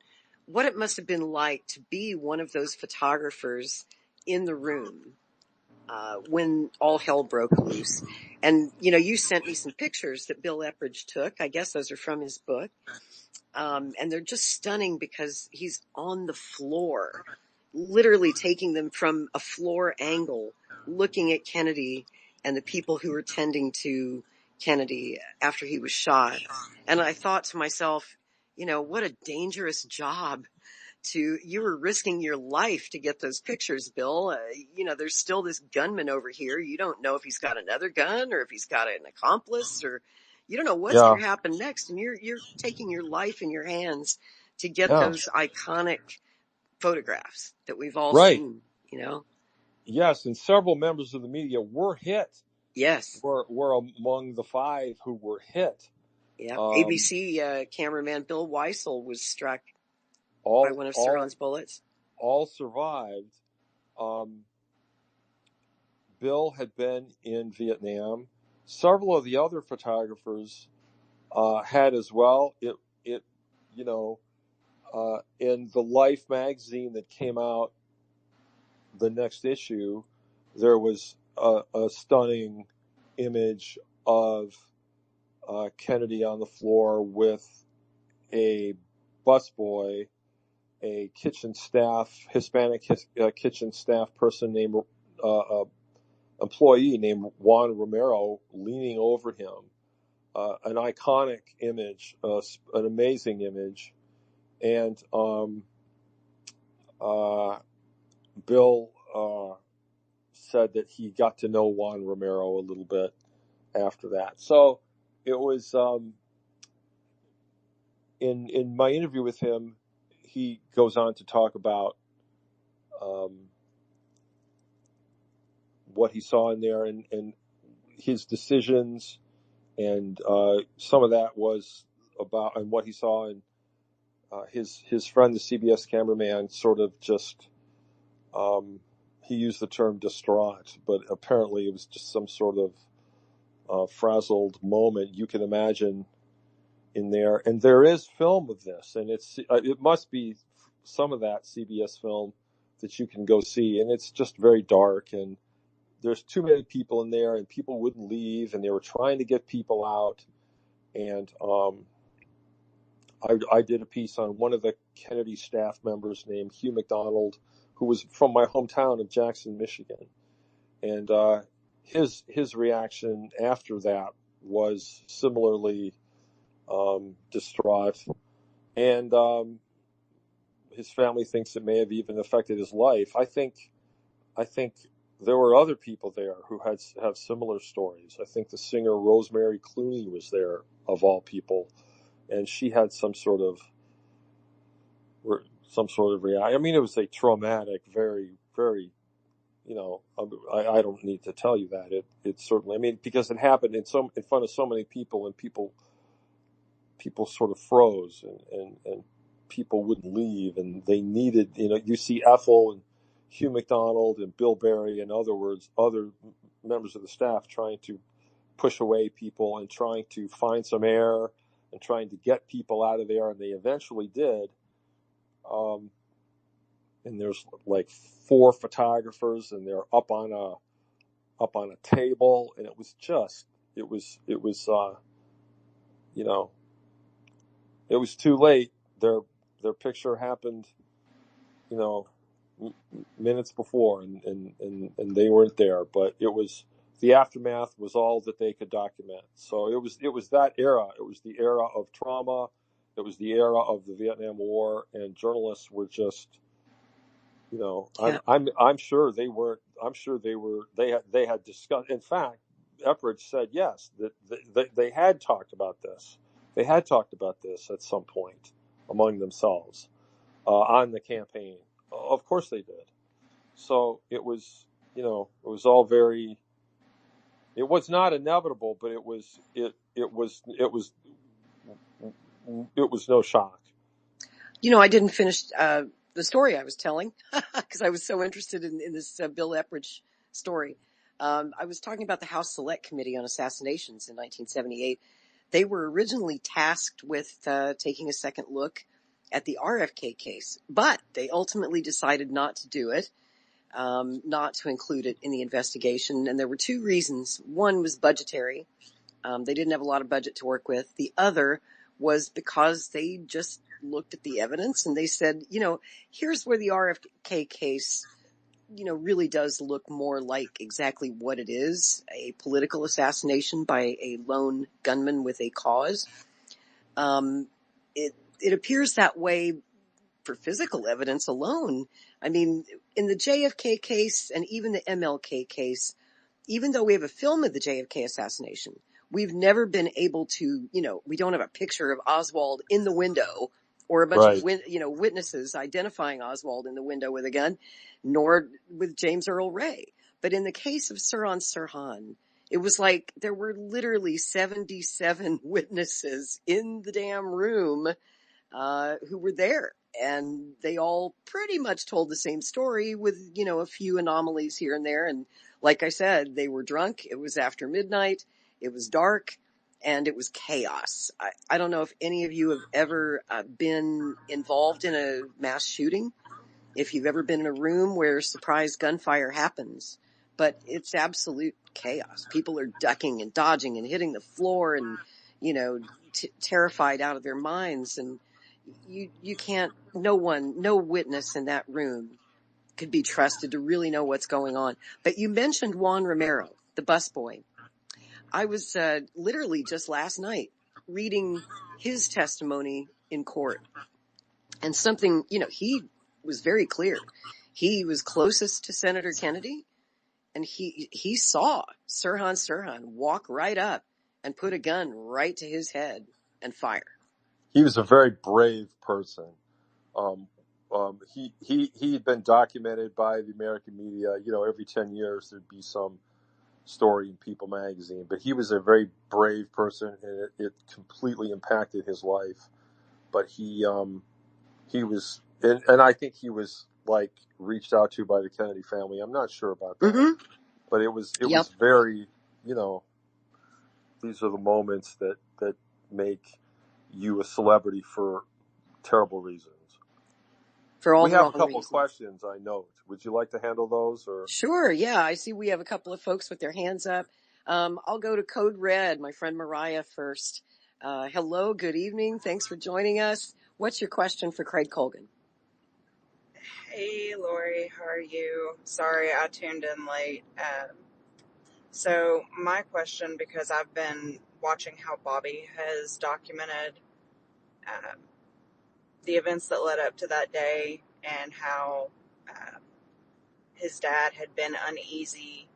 what it must have been like to be one of those photographers in the room when all hell broke loose. And, you sent me some pictures that Bill Epridge took. I guess those are from his book. And they're just stunning because he's on the floor, literally taking them from a floor angle, looking at Kennedy and the people who were tending to Kennedy after he was shot. And I thought to myself, what a dangerous job you were risking your life to get those pictures, Bill. There's still this gunman over here. You don't know if he's got another gun or if he's got an accomplice, or you don't know what's going to happen next. And you're taking your life in your hands to get those iconic photographs that we've all seen, Yes. And several members of the media were hit. Yes. Were among the 5 who were hit. Yeah. ABC cameraman Bill Weissel was struck by one of Sirhan's bullets. All survived. Bill had been in Vietnam. Several of the other photographers had as well. In the Life magazine that came out the next issue, there was a stunning image of Kennedy on the floor with a busboy, a kitchen staff, Hispanic kitchen staff person named employee named Juan Romero leaning over him. An iconic image, an amazing image. And Bill said that he got to know Juan Romero a little bit after that. So it was in my interview with him, he goes on to talk about what he saw in there and his decisions, and some of that was about, and what he saw, and his friend, the CBS cameraman, sort of just he used the term distraught, but apparently it was just some sort of frazzled moment you can imagine in there. And there is film of this, and it must be some of that CBS film that you can go see, and it's just very dark, and there's too many people in there, and people wouldn't leave, and they were trying to get people out. And I did a piece on one of the Kennedy staff members named Hugh McDonald, who was from my hometown of Jackson, Michigan. And his reaction after that was similarly distraught. And his family thinks it may have even affected his life. I think there were other people there who have similar stories. I think the singer Rosemary Clooney was there, of all people, and she had some sort of reaction. I mean, it was a traumatic, very, very, I don't need to tell you that. It certainly, I mean, because it happened in front of so many people, and people sort of froze, and people wouldn't leave, and they needed, you see Ethel and Hugh McDonald and Bill Berry and other members of the staff trying to push away people and trying to find some air and trying to get people out of there, and they eventually did. And there's like 4 photographers, and they're up on a table, and it was it was too late. Their picture happened, minutes before, and they weren't there. But the aftermath was all that they could document. So it was that era. It was the era of trauma. It was the era of the Vietnam War, and journalists were just, Yeah. I'm sure they weren't. I'm sure they had discussed. In fact, Epridge said yes, that they had talked about this. They had talked about this at some point among themselves on the campaign. Of course they did. So it was, it was all very. It was not inevitable, but it was no shock. I didn't finish the story I was telling because I was so interested in this Bill Epridge story. I was talking about the House Select Committee on Assassinations in 1978. They were originally tasked with taking a second look at the RFK case, but they ultimately decided not to do it, not to include it in the investigation. And there were 2 reasons. One was budgetary. They didn't have a lot of budget to work with. The other was because they just looked at the evidence and they said, here's where the RFK case, really does look more like exactly what it is, a political assassination by a lone gunman with a cause. It appears that way for physical evidence alone. I mean, in the JFK case and even the MLK case, even though we have a film of the JFK assassination, we've never been able to, we don't have a picture of Oswald in the window or a bunch of, witnesses identifying Oswald in the window with a gun, nor with James Earl Ray. But in the case of Sirhan Sirhan, it was like there were literally 77 witnesses in the damn room who were there. And they all pretty much told the same story with, a few anomalies here and there. And like I said, they were drunk. It was after midnight. It was dark. And it was chaos. I don't know if any of you have ever been involved in a mass shooting, if you've ever been in a room where surprise gunfire happens. But it's absolute chaos. People are ducking and dodging and hitting the floor and, terrified out of their minds. And you can't, no witness in that room could be trusted to really know what's going on. But you mentioned Juan Romero, the busboy. I was literally just last night reading his testimony in court, and something, he was very clear. He was closest to Senator Kennedy, and he saw Sirhan Sirhan walk right up and put a gun right to his head and fire. He was a very brave person. He'd been documented by the American media. Every 10 years there'd be some story in People magazine. But he was a very brave person, and it completely impacted his life. But he was, and I think he was like reached out to by the Kennedy family. I'm not sure about that, Mm-hmm. but it was very, these are the moments that make you a celebrity for terrible reasons. For all we the have wrong a couple reasons. of questions, I note. Would you like to handle those? Or Sure, yeah. I see we have a couple of folks with their hands up. I'll go to Code Red, my friend Mariah first. Hello, good evening. Thanks for joining us. What's your question for Craig Colgan? Hey, Lori, how are you? Sorry, I tuned in late. So my question, because I've been watching how Bobby has documented the events that led up to that day and how his dad had been uneasy,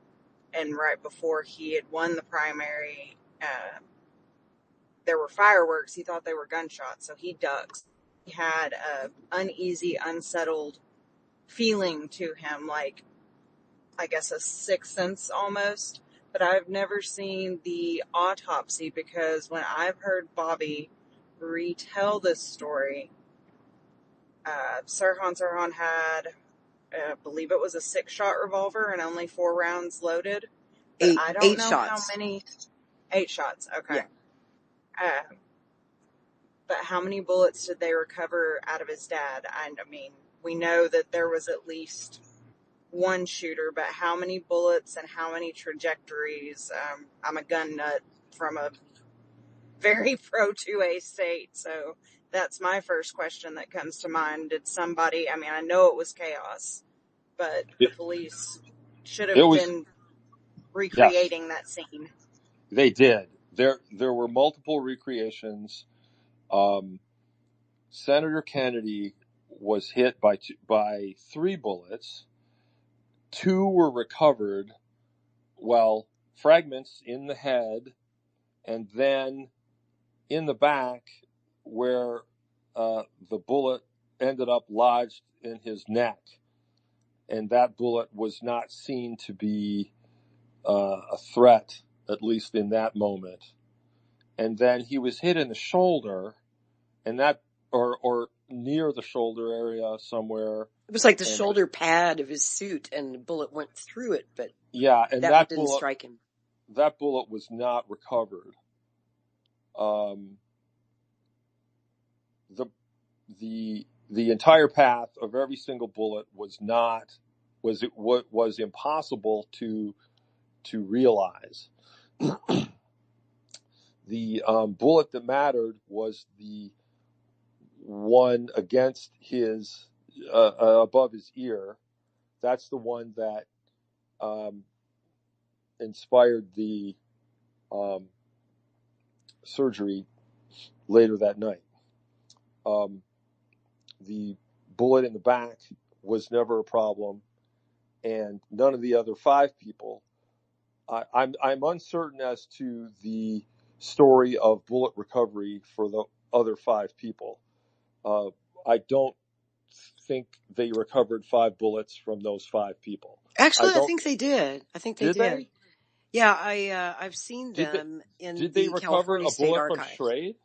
and right before he had won the primary, there were fireworks. He thought they were gunshots, so he ducks. He had a uneasy, unsettled feeling to him, like, I guess, a sixth sense almost. But I've never seen the autopsy, because when I've heard Bobby retell this story, Sirhan had, I believe it was a 6-shot revolver and only 4 rounds loaded. But I don't Eight know how shots. many. 8 shots, okay. Yeah. But how many bullets did they recover out of his dad? And I mean, we know that there was at least one shooter, but how many bullets and how many trajectories? I'm a gun nut from a very pro 2A state, so that's my first question that comes to mind. Did somebody, I mean, I know it was chaos, but the police should It have was, been yes, recreating that scene. they did. There were multiple recreations. Senator Kennedy was hit by 3 bullets. 2 were recovered, well, fragments in the head, and then in the back, where the bullet ended up lodged in his neck. And that bullet was not seen to be a threat, at least in that moment. And then he was hit in the shoulder, and that, or near the shoulder area somewhere. It was like the And shoulder pad of his suit, and the bullet went through it, but yeah, and that one didn't strike him. That bullet was not recovered. The entire path of every single bullet was impossible to realize. The bullet that mattered was the one against his above his ear. That's the one that inspired the surgery later that night. The bullet in the back was never a problem, and none of the other 5 people. I'm uncertain as to the story of bullet recovery for the other 5 people. I don't think they recovered 5 bullets from those 5 people. Actually, I think they did. I think they did. did. They? Yeah, I've seen them in Did they the recover California a State bullet from Archives. Schrade?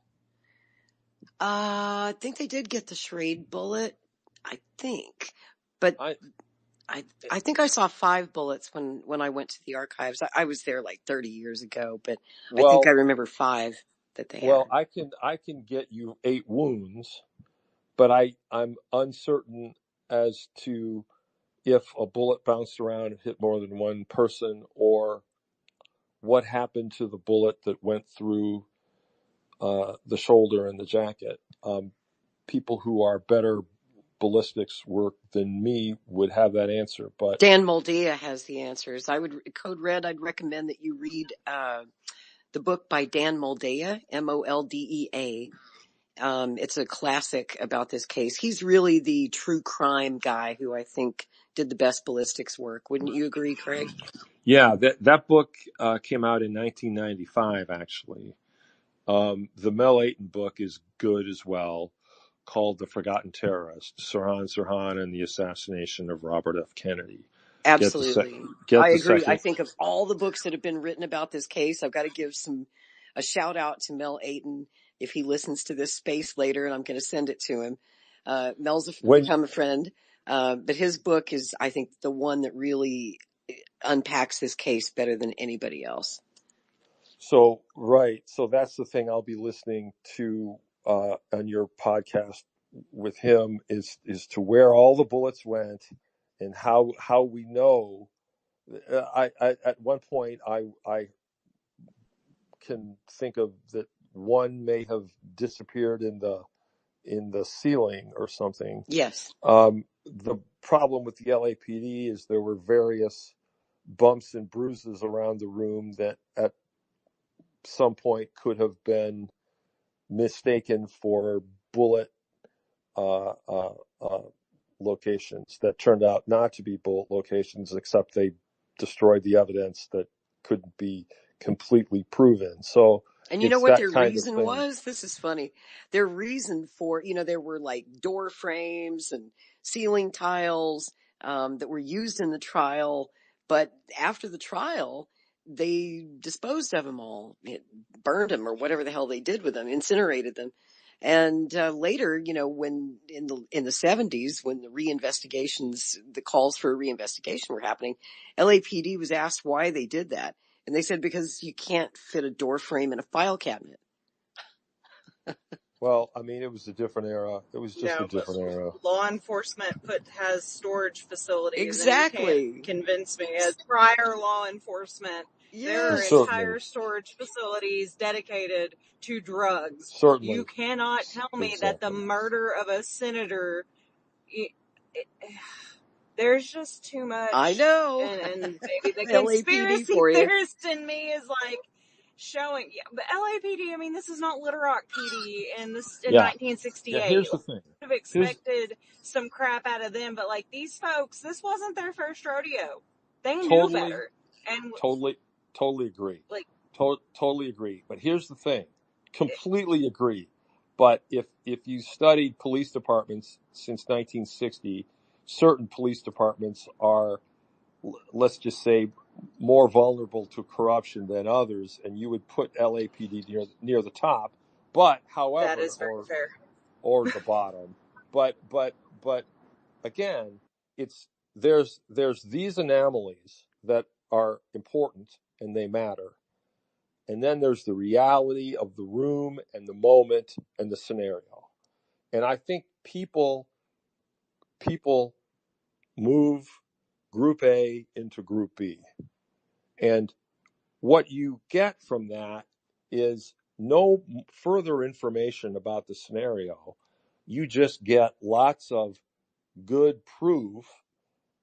I think they did get the Schrade bullet. I think, but I think I saw 5 bullets when I went to the archives. I was there like 30 years ago, but I think I remember 5 that they had. Well, I can get you 8 wounds, but I'm uncertain as to if a bullet bounced around and hit more than one person, or what happened to the bullet that went through the shoulder and the jacket. People who are better ballistics work than me would have that answer, but Dan Moldea has the answers. Code Red, I'd recommend that you read the book by Dan Moldea, Moldea. It's a classic about this case. He's really the true crime guy who I think did the best ballistics work. Wouldn't you agree, Craig? Yeah, that book came out in 1995, actually. The Mel Aiton book is good as well, called The Forgotten Terrorist, Sirhan and the Assassination of Robert F. Kennedy. Absolutely. I agree. Second. I think of all the books that have been written about this case, I've got to give a shout out to Mel Aiton if he listens to this space later, and I'm going to send it to him. Mel's become a friend, but his book is, I think, the one that really unpacks this case better than anybody else. So, right. So that's the thing I'll be listening to on your podcast with him is to where all the bullets went and how we know. I at one point I can think of that one may have disappeared in the ceiling or something. Yes. The problem with the LAPD is there were various bumps and bruises around the room that at some point could have been mistaken for bullet locations that turned out not to be bullet locations, except they destroyed the evidence that couldn't be completely proven. So And you know it's what that their kind of reason thing. was? This is funny. Their reason for, there were like door frames and ceiling tiles that were used in the trial, but after the trial, they disposed of them all, burned them or whatever the hell they did with them, incinerated them. And later, when in the 70s, when the calls for reinvestigation were happening, LAPD was asked why they did that. And they said, because you can't fit a door frame in a file cabinet. Well, I mean, it was a different era. It was just a No, but different era. law enforcement has storage facilities, and you can't Exactly. convince me, as prior law enforcement, there are Yes. Certainly, entire storage facilities dedicated to drugs. You certainly, cannot tell me that the exactly. murder of a senator, it, there's just too I much, know. and maybe the LAPD conspiracy for you. theorist in me is like showing, yeah, but LAPD, I mean, this is not Little Rock PD in Yeah. Yeah. 1968. Here's the thing. Have Here's expected some crap out of them, but like these folks, this wasn't their first rodeo. They knew totally, better, and totally agree. like Totally agree. But here's the thing. Completely agree. But if you studied police departments since 1960, certain police departments are, let's just say, more vulnerable to corruption than others, and you would put LAPD near the top. But that however, is very fair. or the bottom. But again, there's these anomalies that are important and they matter. And then there's the reality of the room and the moment and the scenario. And I think people move group A into group B. And what you get from that is no further information about the scenario. You just get lots of good proof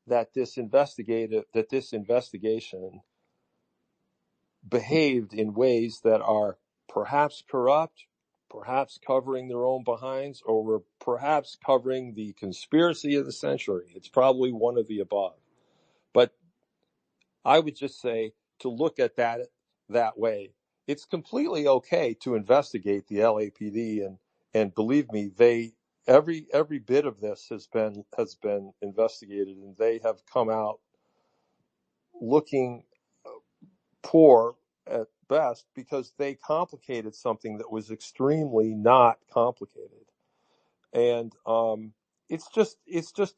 that this investigation behaved in ways that are perhaps corrupt, perhaps covering their own behinds, or were perhaps covering the conspiracy of the century. It's probably one of the above. But I would just say to look at that way. It's completely okay to investigate the LAPD, and believe me, every bit of this has been investigated, and they have come out looking poor at best because they complicated something that was extremely not complicated. And it's just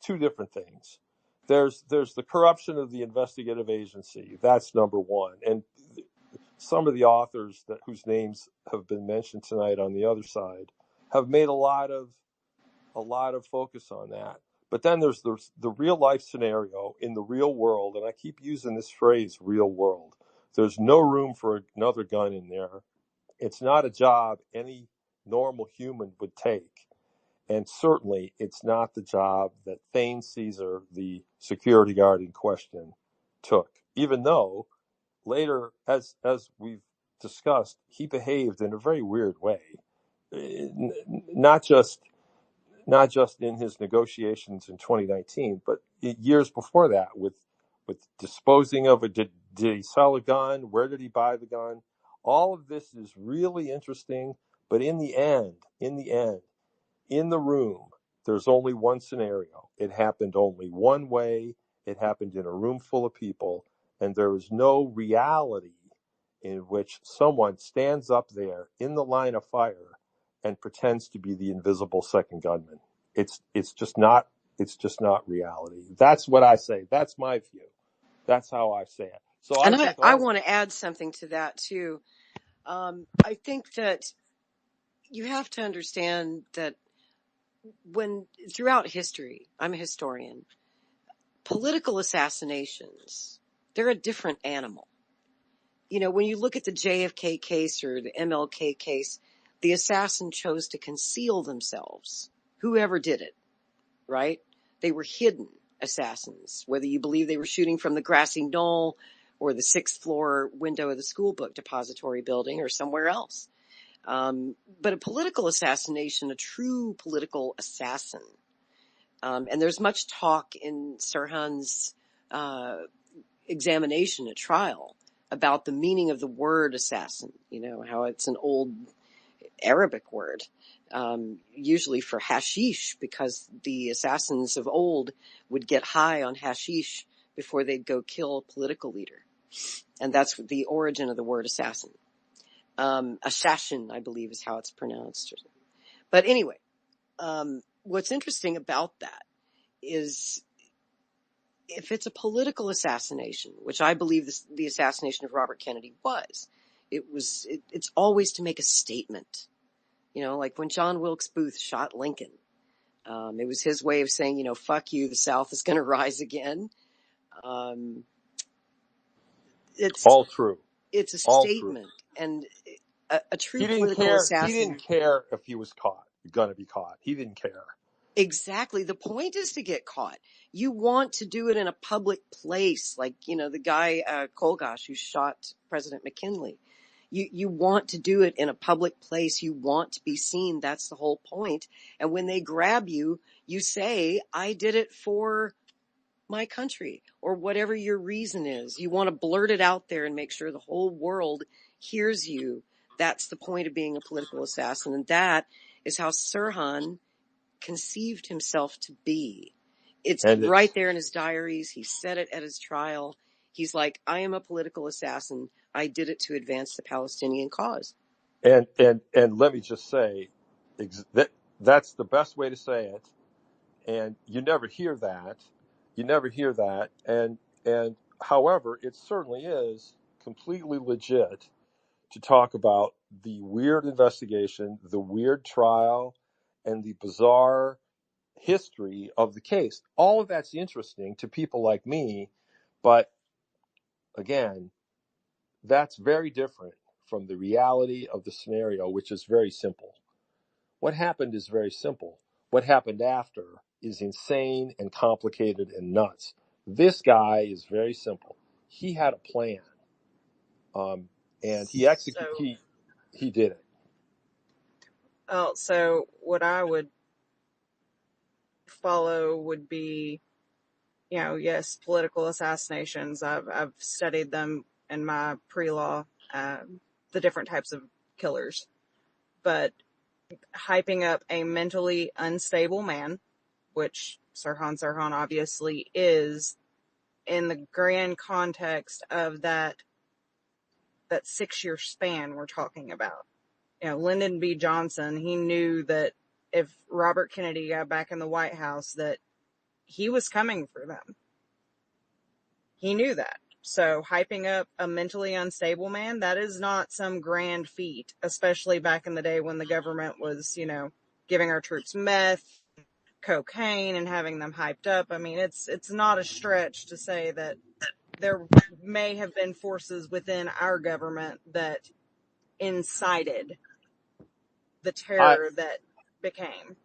two different things. There's the corruption of the investigative agency. That's number one. And some of the authors whose names have been mentioned tonight on the other side have made a lot of focus on that. But then there's the real life scenario in the real world, and I keep using this phrase, real world. There's no room for another gun in there. It's not a job any normal human would take. And certainly it's not the job that Thane Cesar, the security guard in question, took. Even though later, as we've discussed, he behaved in a very weird way. Not just in his negotiations in 2019, but years before that, with disposing of it. Did he sell a gun? Where did he buy the gun? All of this is really interesting, but in the end, in the room, there's only one scenario. It happened only one way. It happened in a room full of people, and there is no reality in which someone stands up there in the line of fire and pretends to be the invisible second gunman. It's just not reality. That's what I say. That's my view. That's how I say it. So I And think I all want to add something to that too. I think that you have to understand that when throughout history, I'm a historian, political assassinations, they're a different animal. When you look at the JFK case or the MLK case, the assassin chose to conceal themselves, whoever did it, right? They were hidden assassins, whether you believe they were shooting from the grassy knoll or the 6th floor window of the school book depository building or somewhere else. But a political assassination, a true political assassin, And there's much talk in Sirhan's examination at trial about the meaning of the word assassin, how it's an old Arabic word, usually for hashish, because the assassins of old would get high on hashish before they'd go kill a political leader. And that's the origin of the word assassin. Assassin, I believe, is how it's pronounced. But anyway, what's interesting about that is if it's a political assassination, which I believe the assassination of Robert Kennedy was, it's always to make a statement. Like when John Wilkes Booth shot Lincoln, it was his way of saying, fuck you, the South is going to rise again. It's All true. It's a All true. statement, and a true He didn't political care. assassin. He didn't care if he was going to be caught. He didn't care. Exactly. The point is to get caught. You want to do it in a public place, like, the guy, Kolgosh, who shot President McKinley. You want to do it in a public place. You want to be seen. That's the whole point. And when they grab you, you say, I did it for my country, or whatever your reason is. You want to blurt it out there and make sure the whole world hears you. That's the point of being a political assassin. And that is how Sirhan conceived himself to be. It's right there in his diaries. He said it at his trial. He's like, I am a political assassin. I did it to advance the Palestinian cause. And let me just say, that's the best way to say it. And you never hear that. And however, it certainly is completely legit to talk about the weird investigation, the weird trial, and the bizarre history of the case. All of that's interesting to people like me, but again, that's very different from the reality of the scenario, which is very simple. What happened is very simple. What happened after is insane and complicated and nuts. This guy is very simple. He had a plan, and he executed. He did it. Well, so what I would follow would be, yes, political assassinations. I've studied them in my pre-law, the different types of killers, but hyping up a mentally unstable man, which Sirhan obviously is, in the grand context of that 6-year span we're talking about. Lyndon B. Johnson, he knew that if Robert Kennedy got back in the White House, that he was coming for them. He knew that. So hyping up a mentally unstable man, that is not some grand feat, especially back in the day when the government was, giving our troops meth, cocaine, and having them hyped up. I mean, it's not a stretch to say that there may have been forces within our government that incited the terror that became.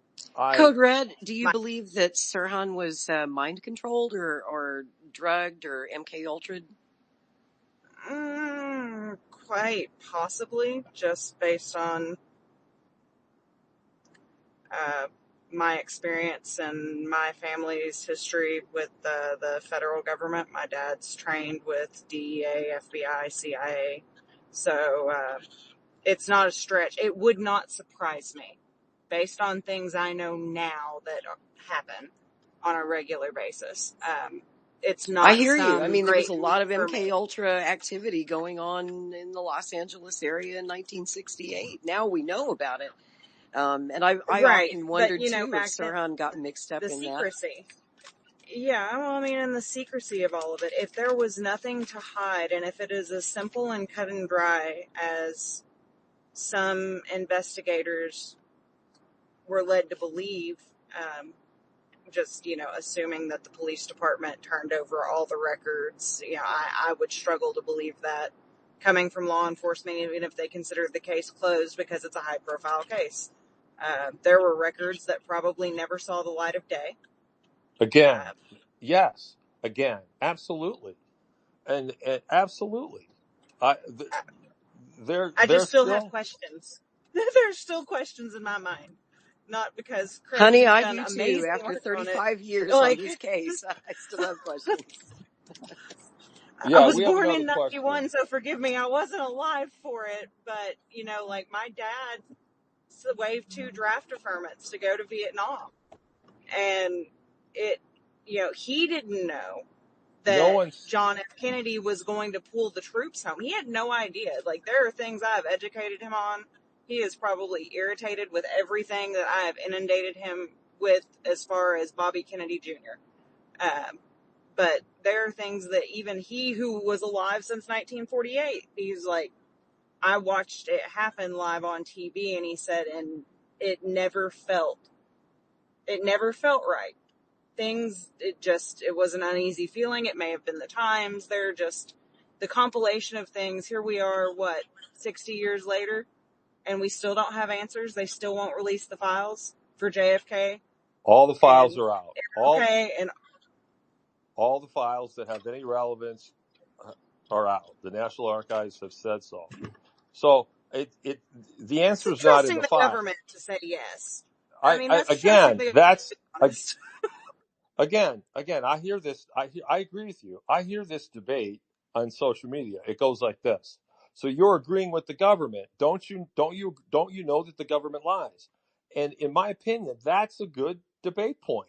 Code Red, do you believe that Sirhan was mind controlled or drugged or MK Ultra'd? Quite possibly, just based on my experience and my family's history with the federal government. My dad's trained with DEA, FBI, CIA, so it's not a stretch. It would not surprise me, based on things I know now that happen on a regular basis. It's not. I hear you. I mean, there was a lot of MK Ultra activity going on in the Los Angeles area in 1968. Now we know about it. And I often wondered, too, if Sirhan got mixed up in secrecy. Yeah, well, I mean, in the secrecy of all of it, if there was nothing to hide, and if it is as simple and cut and dry as some investigators were led to believe, just, assuming that the police department turned over all the records, I would struggle to believe that coming from law enforcement, even if they considered the case closed because it's a high-profile case. There were records that probably never saw the light of day. Again, yes. Again, absolutely. And absolutely. I just still have questions. There's still questions in my mind not because Craig Honey, has I done do too. amazing After work on it. 35 years on Like, this case, I still have questions. I Yeah, was we have born another in question. 91, so forgive me, I wasn't alive for it. But, you know, like my dad waived 2 draft deferments to go to Vietnam. And it, you know, he didn't know No that one's John F. Kennedy was going to pull the troops home. He had no idea. Like, there are things I've educated him on. He is probably irritated with everything that I have inundated him with as far as Bobby Kennedy Jr. But there are things that even he, who was alive since 1948, he's like, I watched it happen live on TV, and he said, and it never felt right. It was an uneasy feeling. It may have been the times. They're just the compilation of things. Here we are, 60 years later, and we still don't have answers. They still won't release the files for JFK all the files and are out. MLK, and All the files that have any relevance are out. The National Archives have said so. So the answer is not in trusting the the file. government to say yes. I mean, that's trusting Again, the that's honest. again. I hear this. I agree with you. I hear this debate on social media. It goes like this. So you're agreeing with the government, don't you? Don't you know that the government lies? And in my opinion, that's a good debate point.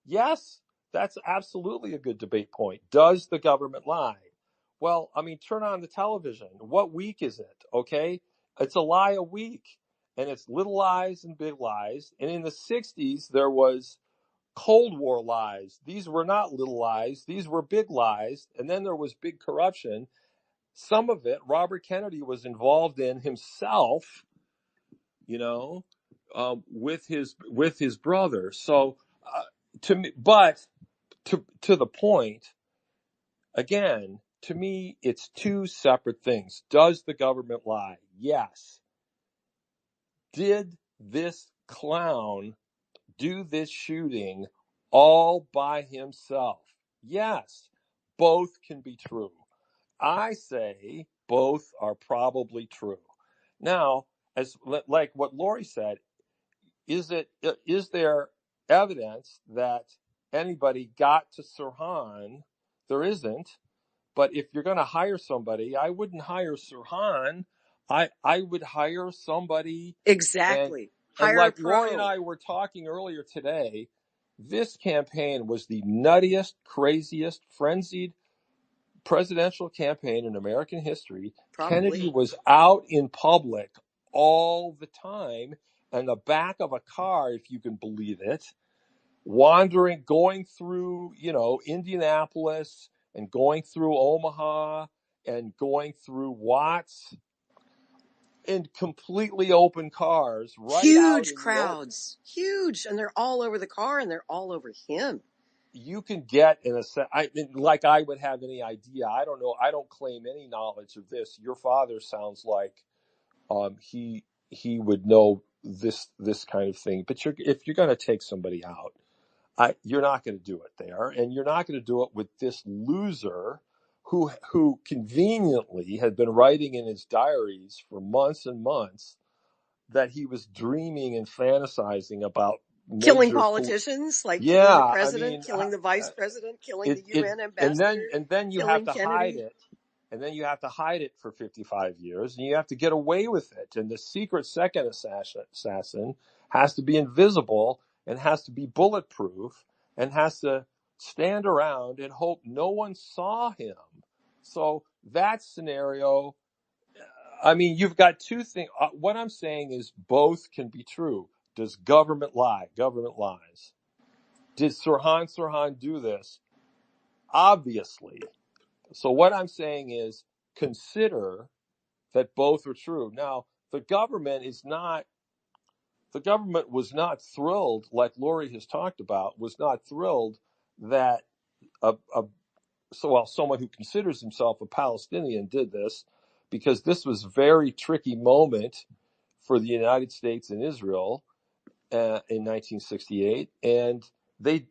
Yes, that's absolutely a good debate point. Does the government lie? Well, I mean, turn on the television. What week is it? Okay, it's a lie a week, and it's little lies and big lies. And in the '60s, there was Cold War lies. These were not little lies. These were big lies. And then there was big corruption. Some of it Robert Kennedy was involved in himself, you know, with his brother. So to me, but to the point, again, to me, it's 2 separate things. Does the government lie? Yes. Did this clown do this shooting all by himself? Yes, both can be true. I say both are probably true. Now, as like what Lori said, is there evidence that anybody got to Sirhan? There isn't. But if you're going to hire somebody, I wouldn't hire Sirhan. I would hire somebody. And Exactly. and Hire a like Lori and pro. I were talking earlier today, this campaign was the nuttiest, craziest, frenzied presidential campaign in American history. Kennedy Probably. was out in public all the time in the back of a car, if you can believe it, wandering, going through, Indianapolis and going through Omaha and going through Watts in completely open cars right out Huge in the open. crowds. Huge. And they're all over the car and they're all over him. You can get like I would have any idea. I don't know. I don't claim any knowledge of this. Your father sounds like he would know this kind of thing. But if you're going to take somebody out, you're not going to do it there, and you're not going to do it with this loser who conveniently had been writing in his diaries for months and months that he was dreaming and fantasizing about Killing major politicians, like killing the yeah, I president, mean, killing the vice president, killing the it UN and ambassador, then you have killing to hide Kennedy. it, and then you have to hide it for 55 years, and you have to get away with it, and the secret second assassin has to be invisible and has to be bulletproof and has to stand around and hope no one saw him. So that scenario, I mean, you've got 2 things. What I'm saying is both can be true. Does government lie? Government lies. Did Sirhan do this? Obviously. So what I'm saying is consider that both are true. Now, the government was not thrilled, like Lori has talked about, was not thrilled that someone who considers himself a Palestinian did this, because this was a very tricky moment for the United States and Israel in 1968. And they,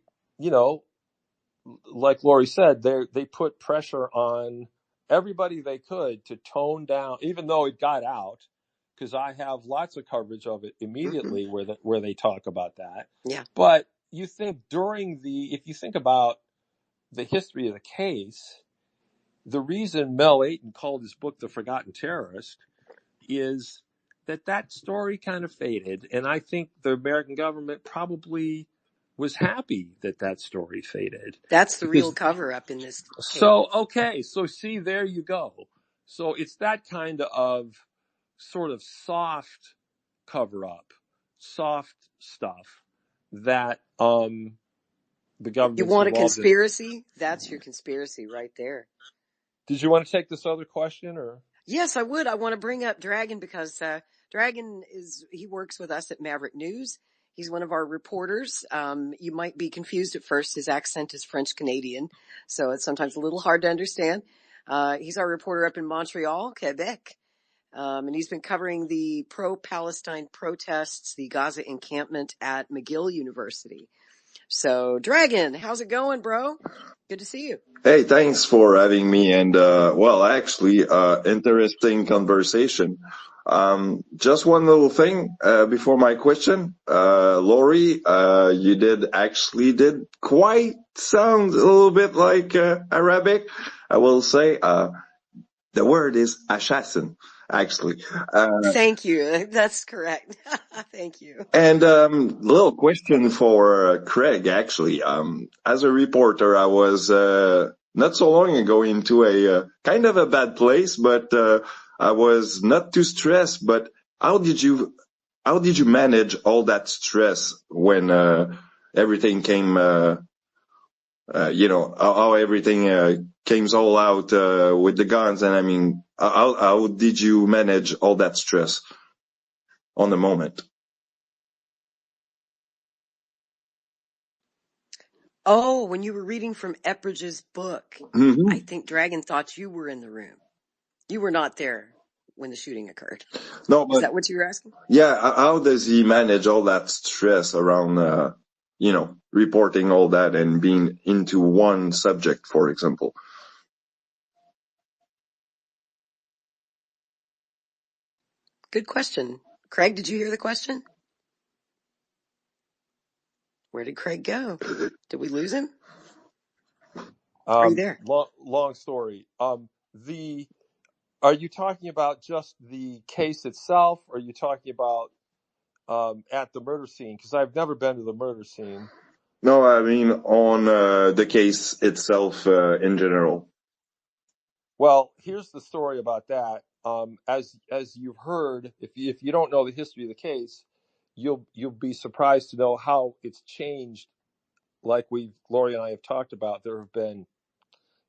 like Lori said, they put pressure on everybody they could to tone down, even though it got out, because I have lots of coverage of it immediately where they talk about that. Yeah. But you think if you think about the history of the case, the reason Mel Ayton called his book The Forgotten Terrorist is that story kind of faded. And I think the American government probably was happy that story faded. That's the real Because, cover up in this case. So see, there you go. So it's that kind of sort of soft cover up, soft stuff that the government's You want a involved in. conspiracy? That's your conspiracy right there. Did you want to take this other question or? Yes, I would. I want to bring up Dragon because Dragon he works with us at Maverick News. He's one of our reporters. You might be confused at first. His accent is French Canadian, so it's sometimes a little hard to understand. He's our reporter up in Montreal, Quebec. And he's been covering the pro-Palestine protests, the Gaza encampment at McGill University. So, Dragon, how's it going, bro? Good to see you. Hey, thanks for having me. And, actually, interesting conversation. Just one little thing, before my question. Lori, you did quite sound a little bit like, Arabic. I will say, the word is assassin, actually. Thank you. That's correct. Thank you. And little question for Craig, actually. As a reporter, I was not so long ago into a kind of a bad place, but I was not too stressed. But how did you manage all that stress when everything came? How everything came all out with the guns, and I mean, how did you manage all that stress on the moment? Oh, when you were reading from Epridge's book, Mm-hmm. I think Dragon thought you were in the room. You were not there when the shooting occurred. No, but is that what you were asking? Yeah, how does he manage all that stress around, reporting all that and being into one subject, for example? Good question. Craig, did you hear the question? Where did Craig go? Did we lose him? Are you there? Long story. Are you talking about just the case itself, or are you talking about at the murder scene? Because I've never been to the murder scene. No, I mean on the case itself in general. Well, here's the story about that. As you've heard, if you don't know the history of the case, you'll be surprised to know how it's changed. Like Lori and I have talked about, there have been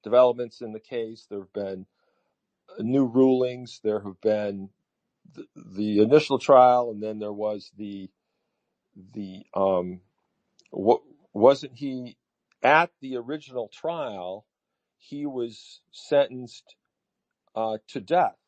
developments in the case. There have been new rulings. There have been the initial trial, and then there was wasn't he at the original trial? He was sentenced to death.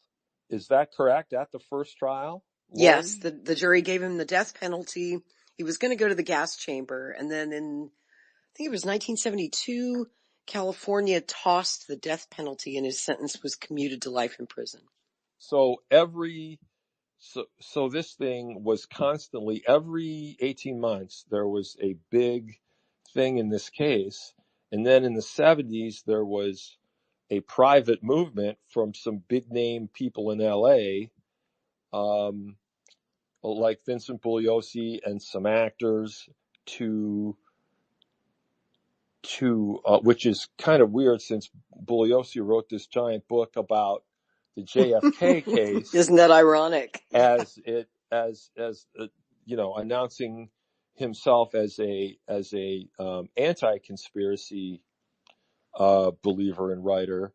Is that correct? At the first trial, Lori? Yes, the jury gave him the death penalty. He was going to go to the gas chamber, and then I think it was 1972, California tossed the death penalty, and his sentence was commuted to life in prison. So this thing was constantly, every 18 months, there was a big thing in this case. And then in the 70s, there was a private movement from some big name people in LA, like Vincent Bugliosi and some actors which is kind of weird since Bugliosi wrote this giant book about the JFK case. Isn't that ironic? Announcing himself as a anti-conspiracy believer and writer,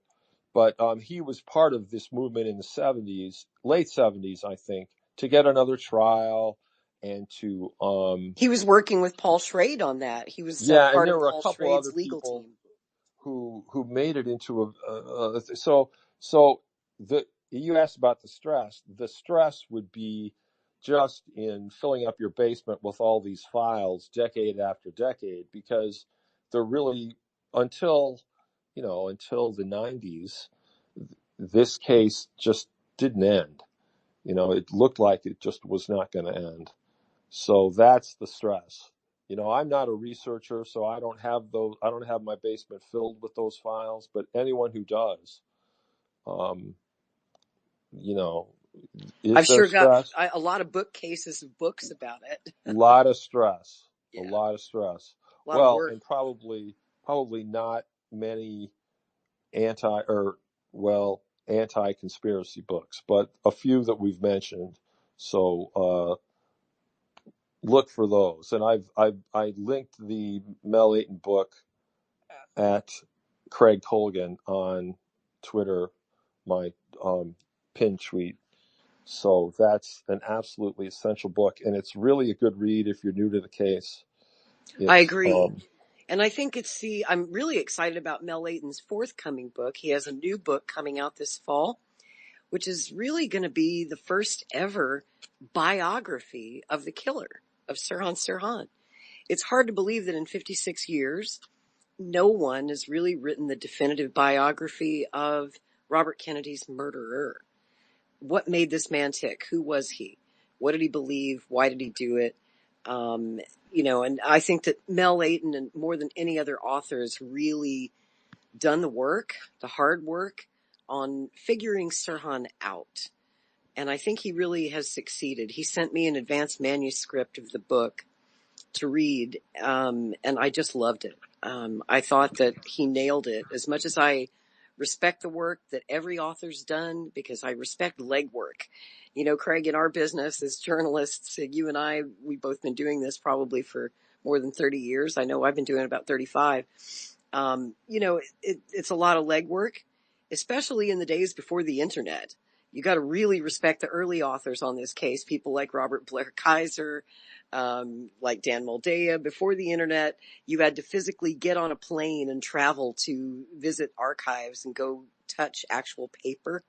but he was part of this movement in the 70s, late 70s, I think, to get another trial and to he was working with Paul Schrade on that. He was and part there of were Paul a couple Schrade's other legal people team who made it into you asked about the stress. The stress would be just in filling up your basement with all these files decade after decade, because they're really, until the 90s, this case just didn't end. It looked like it just was not going to end. So that's the stress. I'm not a researcher, so I don't have my basement filled with those files, but anyone who does, you know, is I've there sure got stress? a lot of bookcases of books about it. A lot of stress. A Yeah, lot of stress. a lot of Well, work. and probably not many anti-conspiracy books, but a few that we've mentioned. So look for those. And I linked the Mel Ayton book at Craig Colgan on Twitter, my pinned tweet. So that's an absolutely essential book, and it's really a good read if you're new to the case. I It's agree. And I think I'm really excited about Mel Ayton's forthcoming book. He has a new book coming out this fall, which is really going to be the first ever biography of the killer of Sirhan Sirhan. It's hard to believe that in 56 years, no one has really written the definitive biography of Robert Kennedy's murderer. What made this man tick? Who was he? What did he believe? Why did he do it? And I think that Mel Ayton, and more than any other author, has really done the work, the hard work, on figuring Sirhan out. And I think he really has succeeded. He sent me an advanced manuscript of the book to read, and I just loved it. I thought that he nailed it. As much as I respect the work that every author's done, because I respect legwork. Craig, in our business as journalists, you and I, we've both been doing this probably for more than 30 years. I know I've been doing it about 35. It's a lot of legwork, especially in the days before the internet. You got to really respect the early authors on this case, people like Robert Blair Kaiser, like Dan Moldea. Before the internet, you had to physically get on a plane and travel to visit archives and go touch actual paper,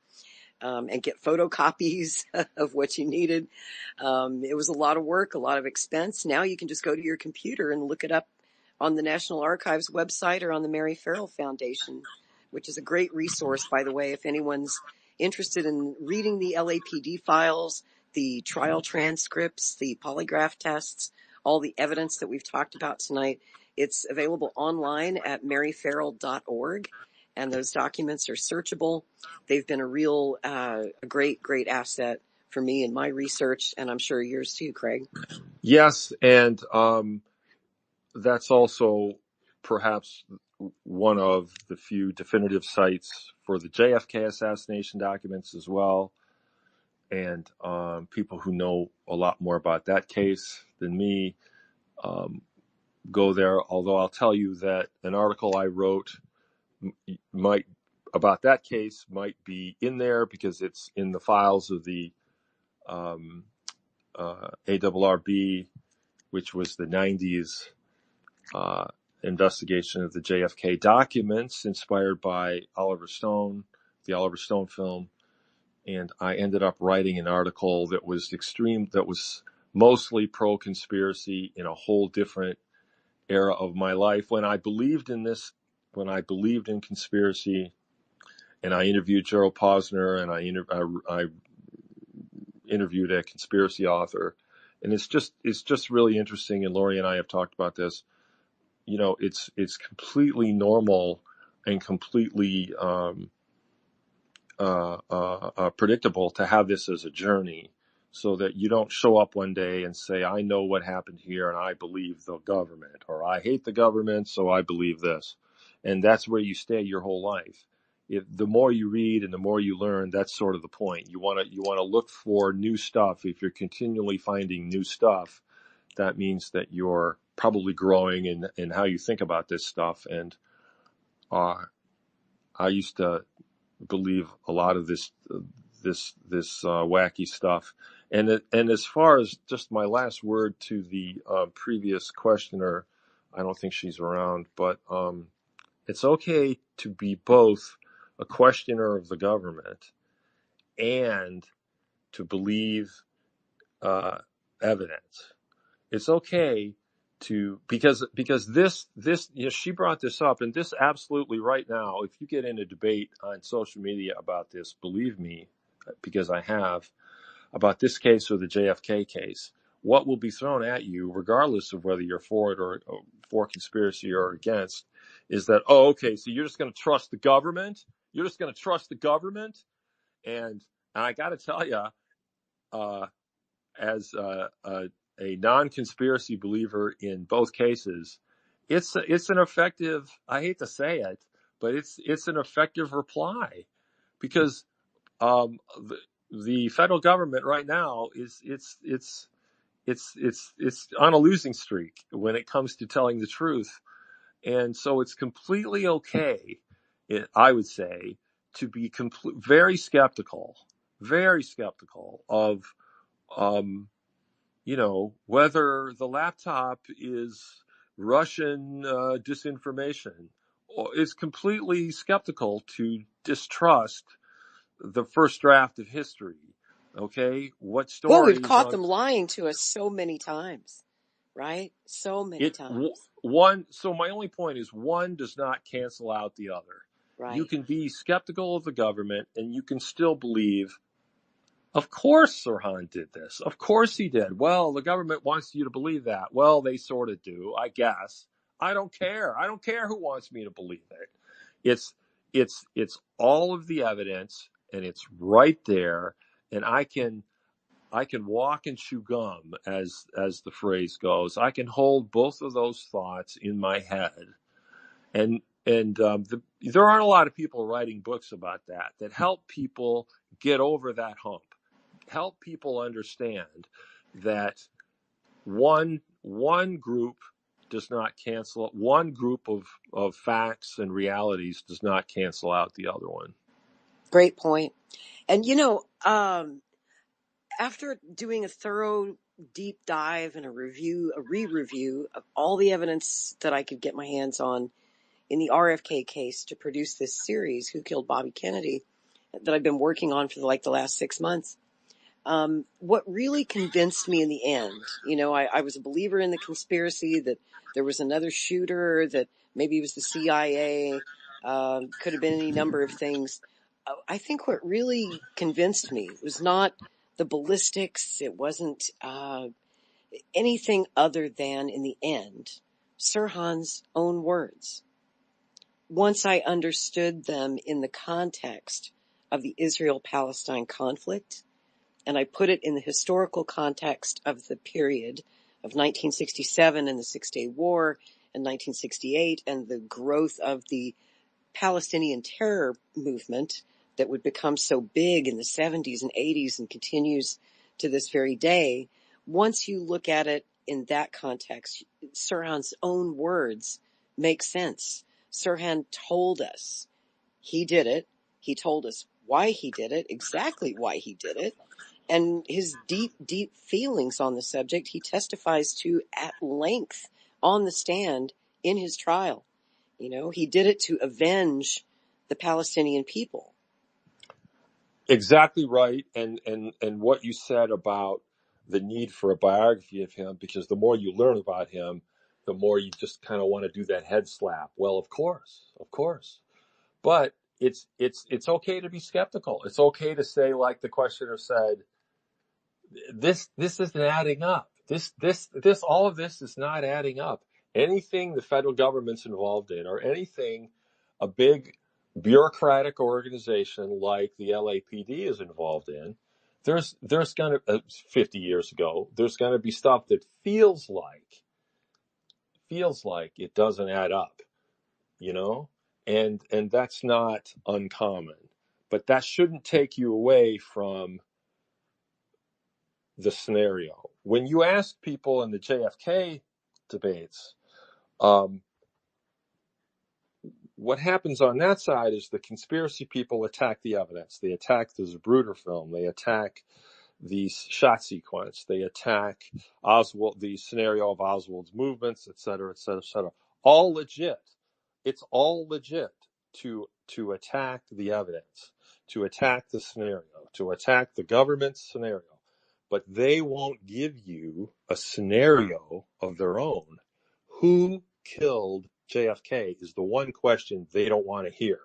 and get photocopies of what you needed. It was a lot of work, a lot of expense. Now you can just go to your computer and look it up on the National Archives website or on the Mary Ferrell Foundation, which is a great resource, by the way, if anyone's interested in reading the LAPD files, the trial transcripts, the polygraph tests, all the evidence that we've talked about tonight. It's available online at maryferrell.org, and those documents are searchable. They've been a great asset for me in my research, and I'm sure yours too, Craig. Yes, and that's also perhaps one of the few definitive sites for the JFK assassination documents as well. And people who know a lot more about that case than me go there. Although I'll tell you that an article I wrote about that case might be in there because it's in the files of the ARRB, which was the 90s investigation of the JFK documents inspired by Oliver Stone, the Oliver Stone film. And I ended up writing an article that was mostly pro-conspiracy in a whole different era of my life when I believed in conspiracy. And I interviewed Gerald Posner, and I interviewed a conspiracy author. And it's just really interesting. And Lori and I have talked about this. It's completely normal and completely predictable to have this as a journey, so that you don't show up one day and say, I know what happened here and I believe the government, or I hate the government, so I believe this. And that's where you stay your whole life. The more you read and the more you learn, that's sort of the point. You want to look for new stuff. If you're continually finding new stuff, that means that you're probably growing in how you think about this stuff. And I used to believe a lot of this wacky stuff. And as far as just my last word to the previous questioner, I don't think she's around, but it's okay to be both a questioner of the government and to believe evidence. It's okay because this she brought this up, and this absolutely right now, if you get in a debate on social media about this, believe me, because I have, about this case or the JFK case, what will be thrown at you, regardless of whether you're for it or for conspiracy or against, is that, oh, okay, so you're just going to trust the government? You're just going to trust the government? And I got to tell you, as a non-conspiracy believer in both cases, it's an effective, I hate to say it, but it's an effective reply, because the federal government right now is it's on a losing streak when it comes to telling the truth. And so it's completely okay, I would say, to be very skeptical of, whether the laptop is Russian disinformation. It's completely skeptical to distrust the first draft of history. Okay, what Well, we've stories caught on them lying to us so many times, right? So many it? times. One. So my only point is, one does not cancel out the other. You Right. can be skeptical of the government, and you can still believe, of course Sirhan did this. Of course he did. Well, the government wants you to believe that. Well, they sort of do, I guess. I don't care. I don't care who wants me to believe it. It's all of the evidence, and it's right there, and I can walk and chew gum, as the phrase goes. I can hold both of those thoughts in my head, and there aren't a lot of people writing books about that help people get over that hump, help people understand that one group does not cancel, one group of facts and realities does not cancel out the other one. Great point. And after doing a thorough deep dive and a re-review of all the evidence that I could get my hands on in the RFK case to produce this series, Who Killed Bobby Kennedy, that I've been working on for the last 6 months, what really convinced me in the end, I was a believer in the conspiracy that there was another shooter, that maybe it was the CIA, could have been any number of things. I think what really convinced me was not the ballistics. It wasn't anything other than, in the end, Sirhan's own words. Once I understood them in the context of the Israel-Palestine conflict, and I put it in the historical context of the period of 1967 and the Six-Day War, and 1968 and the growth of the Palestinian terror movement that would become so big in the 70s and 80s and continues to this very day. Once you look at it in that context, Sirhan's own words make sense. Sirhan told us he did it. He told us why he did it, exactly why he did it, and his deep, deep feelings on the subject he testifies to at length on the stand in his trial. He did it to avenge the Palestinian people. Exactly right. And what you said about the need for a biography of him, because the more you learn about him, the more you just kind of want to do that head slap. Well, of course. But it's okay to be skeptical. It's okay to say, like the questioner said, this isn't adding up. This all of this is not adding up. Anything the federal government's involved in, or anything a big bureaucratic organization like the LAPD is involved in, there's going to 50 years ago, there's going to be stuff that feels like it doesn't add up, and that's not uncommon, but that shouldn't take you away from the scenario. When you ask people in the JFK debates, what happens on that side is the conspiracy people attack the evidence. They attack the Zapruder film. They attack the shot sequence. They attack Oswald, the scenario of Oswald's movements, et cetera, et cetera, et cetera. All legit. It's all legit to attack the evidence, to attack the scenario, to attack the government's scenario. But they won't give you a scenario of their own. Who killed JFK is the one question they don't want to hear.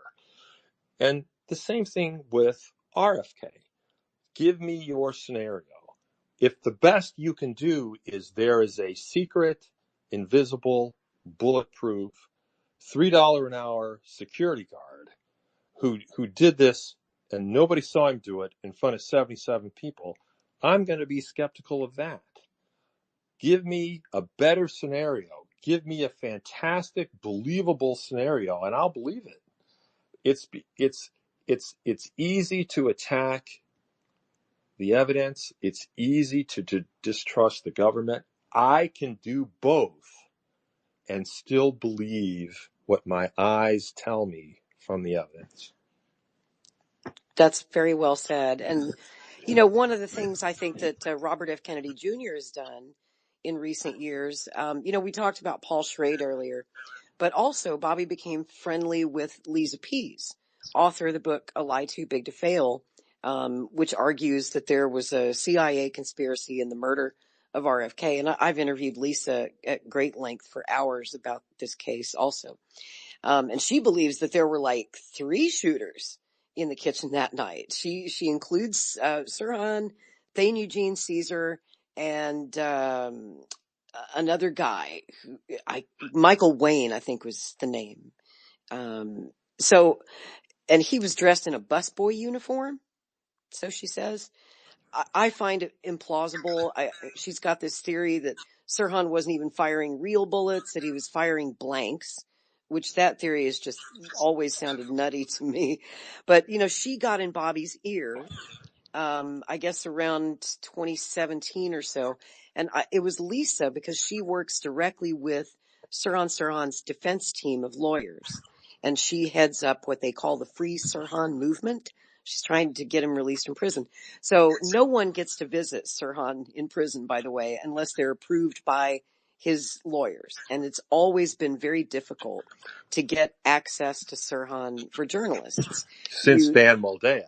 And the same thing with RFK. Give me your scenario. If the best you can do is there is a secret, invisible, bulletproof, $3 an hour security guard who did this and nobody saw him do it in front of 77 people, I'm going to be skeptical of that. Give me a better scenario. Give me a fantastic, believable scenario, and I'll believe it. It's easy to attack the evidence. It's easy to distrust the government. I can do both and still believe what my eyes tell me from the evidence. That's very well said. And, one of the things I think that Robert F. Kennedy Jr. has done in recent years, we talked about Paul Schrade earlier, but also Bobby became friendly with Lisa Pease, author of the book A Lie Too Big to Fail, which argues that there was a CIA conspiracy in the murder of RFK. And I've interviewed Lisa at great length for hours about this case also. And she believes that there were like 3 shooters in the kitchen that night. She includes Sirhan, Thane, Eugene, Cesar, and another guy who Michael Wayne, I think was the name. And he was dressed in a busboy uniform, so she says. I find it implausible. She's got this theory that Sirhan wasn't even firing real bullets, that he was firing blanks, which that theory has just always sounded nutty to me. But, she got in Bobby's ear, I guess around 2017 or so. And it was Lisa, because she works directly with Sirhan's defense team of lawyers. And she heads up what they call the Free Sirhan movement. She's trying to get him released from prison. So no one gets to visit Sirhan in prison, by the way, unless they're approved by his lawyers. And it's always been very difficult to get access to Sirhan for journalists. Since Dan Moldea.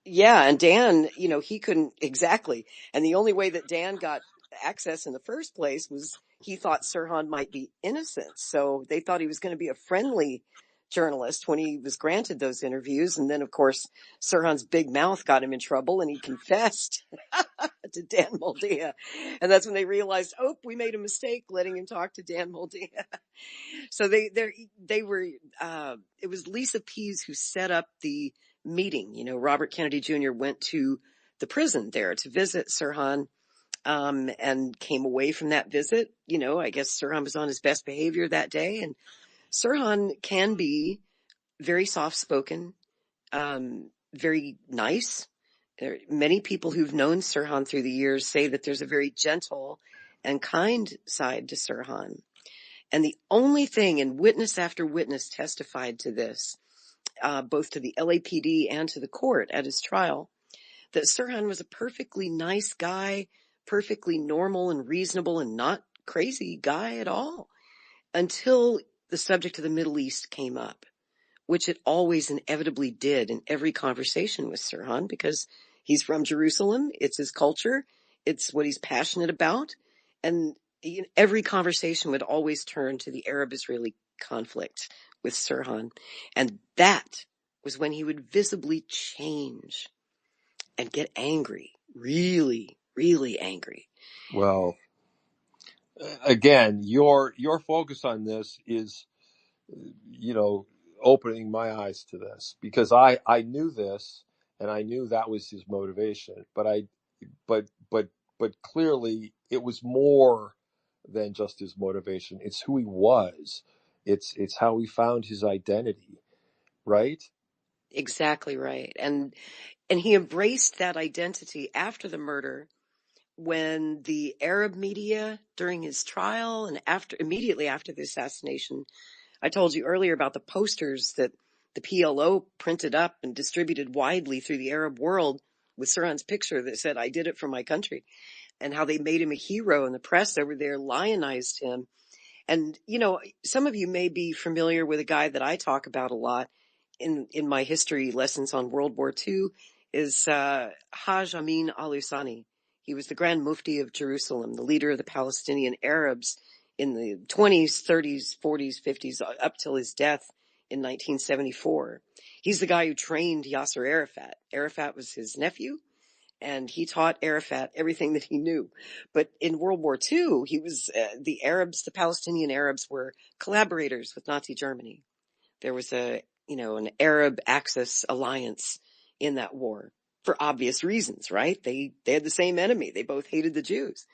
Yeah. And Dan, he couldn't exactly. And the only way that Dan got access in the first place was he thought Sirhan might be innocent. So they thought he was going to be a friendly journalist when he was granted those interviews. And then, of course, Sirhan's big mouth got him in trouble and he confessed to Dan Moldea. And that's when they realized, we made a mistake letting him talk to Dan Moldea. So they were, it was Lisa Pease who set up the meeting. Robert Kennedy Jr. went to the prison there to visit Sirhan, and came away from that visit. I guess Sirhan was on his best behavior that day, and Sirhan can be very soft-spoken, very nice. Many people who've known Sirhan through the years say that there's a very gentle and kind side to Sirhan. And the only thing, and witness after witness testified to this, both to the LAPD and to the court at his trial, that Sirhan was a perfectly nice guy, perfectly normal and reasonable and not crazy guy at all, until the subject of the Middle East came up, which it always inevitably did in every conversation with Sirhan, because he's from Jerusalem. It's his culture. It's what he's passionate about. And every conversation would always turn to the Arab-Israeli conflict with Sirhan. And that was when he would visibly change and get angry, really, really angry. Well, again, your focus on this is, opening my eyes to this, because I knew this and I knew that was his motivation, but clearly it was more than just his motivation. It's who he was. It's how he found his identity, right? Exactly right. And he embraced that identity after the murder, when the Arab media during his trial and immediately after the assassination, I told you earlier about the posters that the PLO printed up and distributed widely through the Arab world with Sirhan's picture that said, "I did it for my country," and how they made him a hero, and the press over there lionized him. And, some of you may be familiar with a guy that I talk about a lot in my history lessons on World War II, is Haj Amin al-Husani. He was the Grand Mufti of Jerusalem, the leader of the Palestinian Arabs in the 20s, 30s, 40s, 50s, up till his death in 1974. He's the guy who trained Yasser Arafat. Arafat was his nephew, and he taught Arafat everything that he knew. But in World War II, he was the Palestinian Arabs were collaborators with Nazi Germany. There was an Arab Axis alliance in that war for obvious reasons, right? They had the same enemy. They both hated the Jews.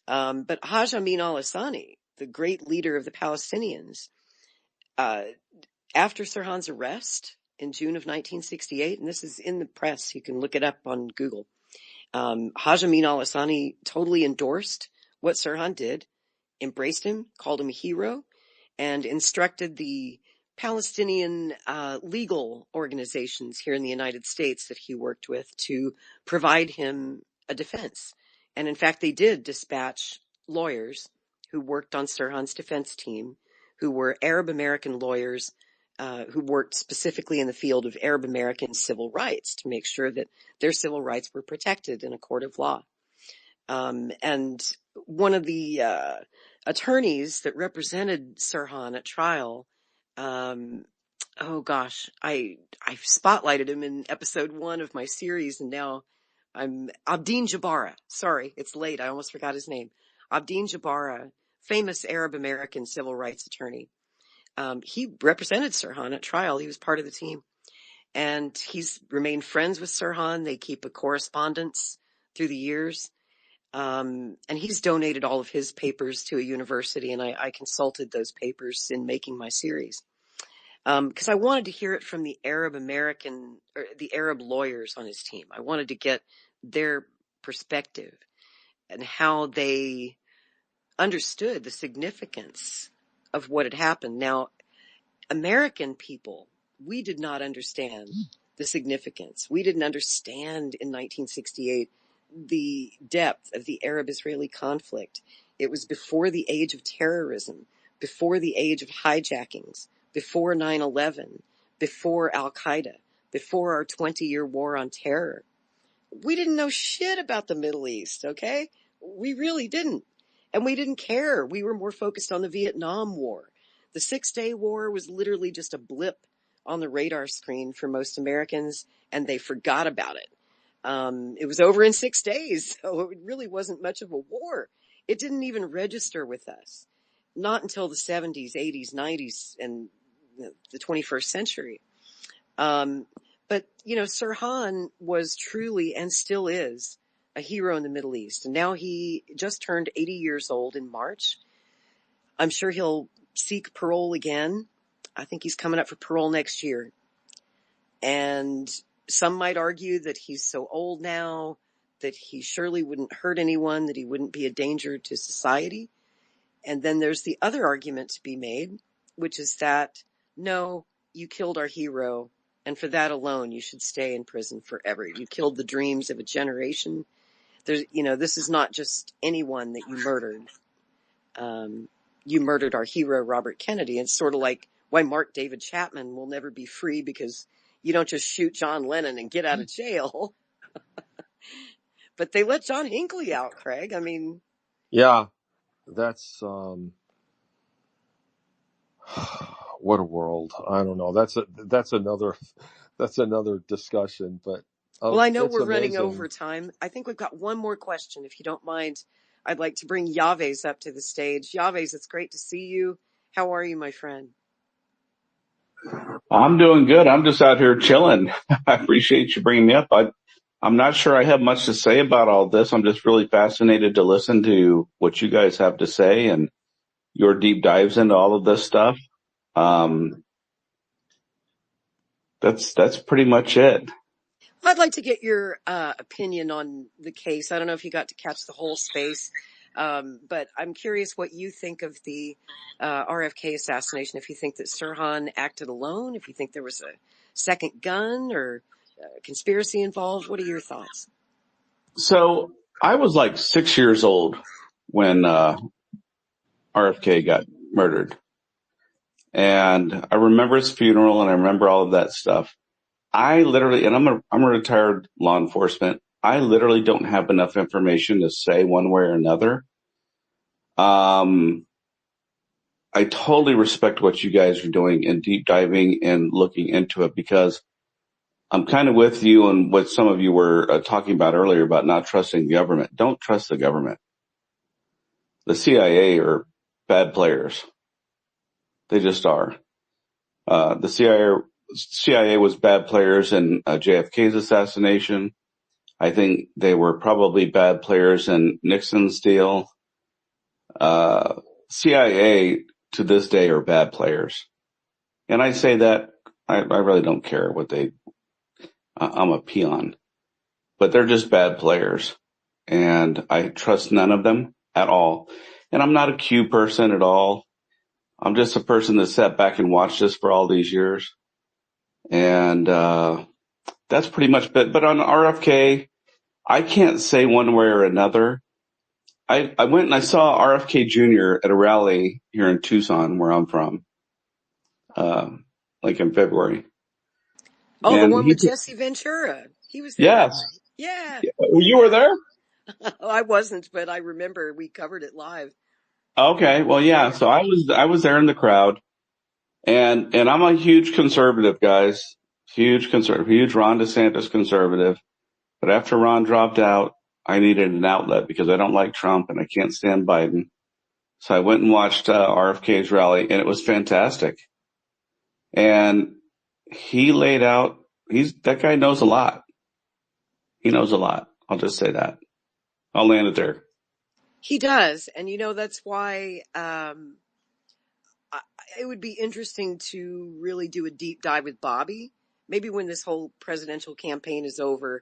But Haj Amin al-Assani, the great leader of the Palestinians, after Sirhan's arrest in June of 1968, and this is in the press, you can look it up on Google, Haj Amin al-Assani totally endorsed what Sirhan did, embraced him, called him a hero, and instructed the Palestinian legal organizations here in the United States that he worked with to provide him a defense. And in fact, they did dispatch lawyers who worked on Sirhan's defense team, who were Arab American lawyers who worked specifically in the field of Arab American civil rights to make sure that their civil rights were protected in a court of law. And one of the attorneys that represented Sirhan at trial, I've spotlighted him in episode 1 of my series, and now I'm Abdeen Jabara. Sorry, it's late. I almost forgot his name. Abdeen Jabara, famous Arab American civil rights attorney. He represented Sirhan at trial. He was part of the team, and he's remained friends with Sirhan. They keep a correspondence through the years. And he's donated all of his papers to a university, and I consulted those papers in making my series. Because I wanted to hear it from the Arab American, or the Arab lawyers on his team. I wanted to get their perspective and how they understood the significance of what had happened. Now, American people, we did not understand the significance. We didn't understand in 1968 the depth of the Arab-Israeli conflict. It was before the age of terrorism, before the age of hijackings, before 9/11, before Al-Qaeda, before our 20-year war on terror. We didn't know shit about the Middle East, okay? We really didn't. And we didn't care. We were more focused on the Vietnam War. The 6-Day War was literally just a blip on the radar screen for most Americans, and they forgot about it. It was over in 6 days, so it really wasn't much of a war. It didn't even register with us. Not until the 70s, 80s, 90s, and the 21st century. But, Sirhan was truly and still is a hero in the Middle East. And now he just turned 80 years old in March. I'm sure he'll seek parole again. I think he's coming up for parole next year. And some might argue that he's so old now that he surely wouldn't hurt anyone, that he wouldn't be a danger to society. And then there's the other argument to be made, which is that, no, you killed our hero, and for that alone, you should stay in prison forever. You killed the dreams of a generation. This is not just anyone that you murdered. You murdered our hero, Robert Kennedy. It's sort of like why Mark David Chapman will never be free, because you don't just shoot John Lennon and get out of jail. But they let John Hinckley out, Craig. I mean, Yeah, that's what a world. I don't know. That's another discussion. But well, I know it's we're running amazing. over time. I think we've got one more question, if you don't mind. I'd like to bring Yavez up to the stage. Yavez, it's great to see you. How are you, my friend? I'm doing good. I'm just out here chilling. I appreciate you bringing me up. I'm not sure I have much to say about all this. I'm just really fascinated to listen to what you guys have to say and your deep dives into all of this stuff. That's pretty much it. I'd like to get your opinion on the case. I don't know if you got to catch the whole space, but I'm curious what you think of the RFK assassination. If you think that Sirhan acted alone, if you think there was a second gun or conspiracy involved, what are your thoughts? So I was like 6 years old when RFK got murdered. And I remember his funeral and I remember all of that stuff. I literally, and I'm a retired law enforcement. I literally don't have enough information to say one way or another. I totally respect what you guys are doing and deep diving and looking into it, because I'm kind of with you on what some of you were talking about earlier about not trusting the government. Don't trust the government. The CIA are bad players. They just are. The CIA was bad players in JFK's assassination. I think they were probably bad players in Nixon's deal. CIA to this day are bad players. And I say that I really don't care what I'm a peon, but they're just bad players. And I trust none of them at all. And I'm not a Q person at all. I'm just a person that sat back and watched this for all these years. And, that's pretty much it. But on RFK, I can't say one way or another. I went and I saw RFK Jr. at a rally here in Tucson, where I'm from, like in February. Oh, the And one with Jesse Ventura. He was there that yes, night. Yeah. you were there? I wasn't, but I remember we covered it live. Okay. Well, yeah. Yeah. So I was there in the crowd, and I'm a huge conservative, guys. Huge conservative, huge Ron DeSantis conservative. But after Ron dropped out, I needed an outlet because I don't like Trump and I can't stand Biden. So I went and watched RFK's rally, and it was fantastic. And he laid out, that guy knows a lot. He knows a lot. I'll just say that. I'll land it there. He does. And that's why it would be interesting to really do a deep dive with Bobby. Maybe when this whole presidential campaign is over,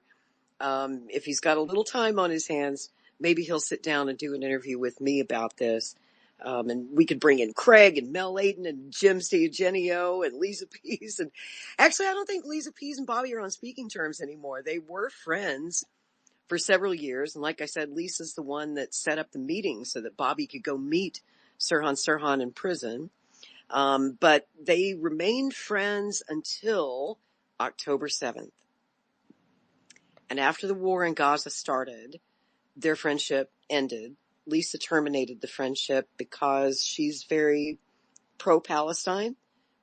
if he's got a little time on his hands, maybe he'll sit down and do an interview with me about this. And we could bring in Craig and Mel Layton and Jim Eugenio and Lisa Pease. And actually, I don't think Lisa Pease and Bobby are on speaking terms anymore. They were friends for several years. And like I said, Lisa's the one that set up the meeting so that Bobby could go meet Sirhan in prison. But they remained friends until October 7th. And after the war in Gaza started, their friendship ended. Lisa terminated the friendship because she's very pro-Palestine,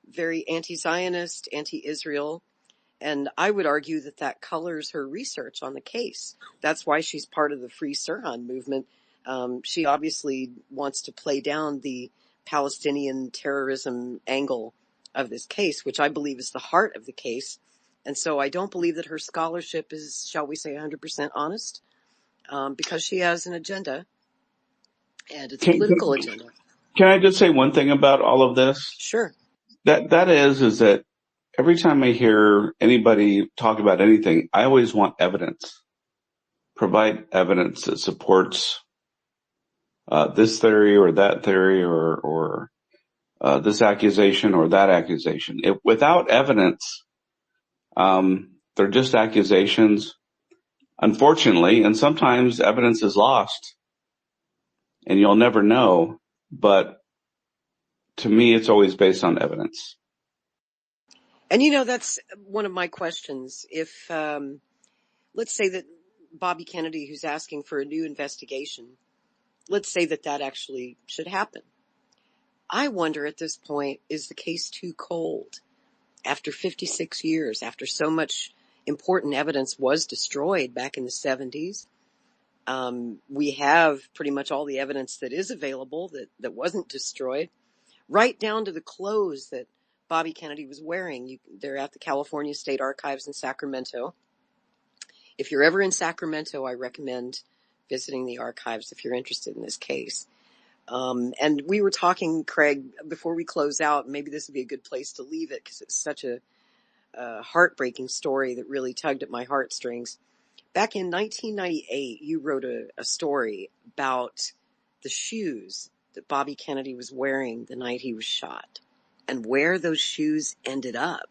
very anti-Zionist, anti-Israel. And I would argue that colors her research on the case. That's why she's part of the Free Sirhan movement. She obviously wants to play down the Palestinian terrorism angle of this case, which I believe is the heart of the case. And so I don't believe that her scholarship is, shall we say, 100% honest, because she has an agenda, and it's a Can, political can, agenda. can I just say one thing about all of this? Sure. That is that every time I hear anybody talk about anything, I always want evidence. Provide evidence that supports this theory or that theory or this accusation or that accusation. Without evidence, they're just accusations, unfortunately, and sometimes evidence is lost and you'll never know. But to me, it's always based on evidence. And that's one of my questions. If, let's say that Bobby Kennedy, who's asking for a new investigation, let's say that actually should happen. I wonder at this point, is the case too cold? After 56 years, after so much important evidence was destroyed back in the 70s, we have pretty much all the evidence that is available that wasn't destroyed, right down to the clothes that Bobby Kennedy was wearing. They're at the California State Archives in Sacramento. If you're ever in Sacramento, I recommend visiting the archives if you're interested in this case. And we were talking, Craig, before we close out, maybe this would be a good place to leave it because it's such a heartbreaking story that really tugged at my heartstrings. Back in 1998, you wrote a story about the shoes that Bobby Kennedy was wearing the night he was shot and where those shoes ended up.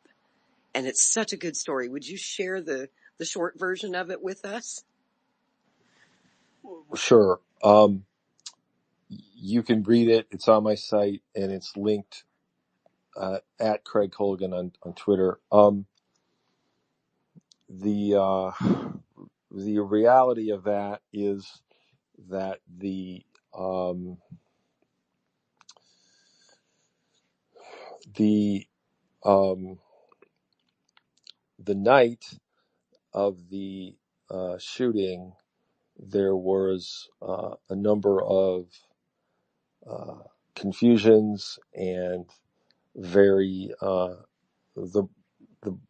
And it's such a good story. Would you share the short version of it with us? Sure. You can read it. It's on my site, and it's linked at Craig Colgan on Twitter. The reality of that is that the the night of the shooting, there was a number of confusions and very the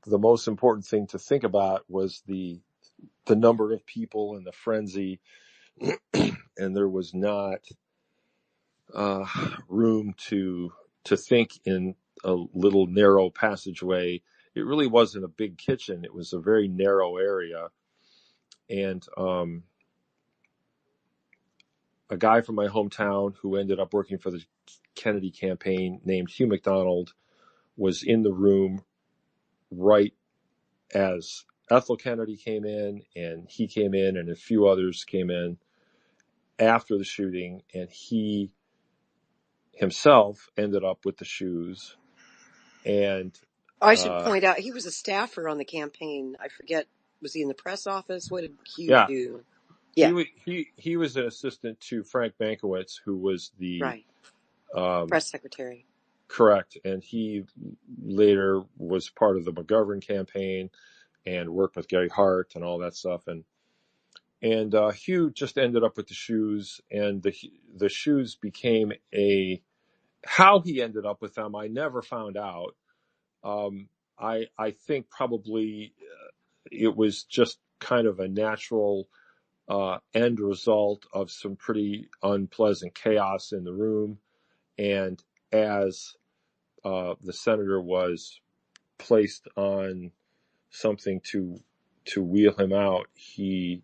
most important thing to think about was the number of people and the frenzy, and there was not room to think in a little narrow passageway. It really wasn't a big kitchen. It was a very narrow area. And a guy from my hometown who ended up working for the Kennedy campaign named Hugh McDonald was in the room right as Ethel Kennedy came in, and he came in, and a few others came in after the shooting, and he himself ended up with the shoes. And I should point out he was a staffer on the campaign. I forget, was he in the press office? What did Hugh do? Yeah, he was an assistant to Frank Bankowitz, who was the press secretary. Correct, and he later was part of the McGovern campaign and worked with Gary Hart and all that stuff. And Hugh just ended up with the shoes, and the shoes became how he ended up with them, I never found out. I think probably it was just kind of a natural end result of some pretty unpleasant chaos in the room. And as the senator was placed on something to wheel him out, they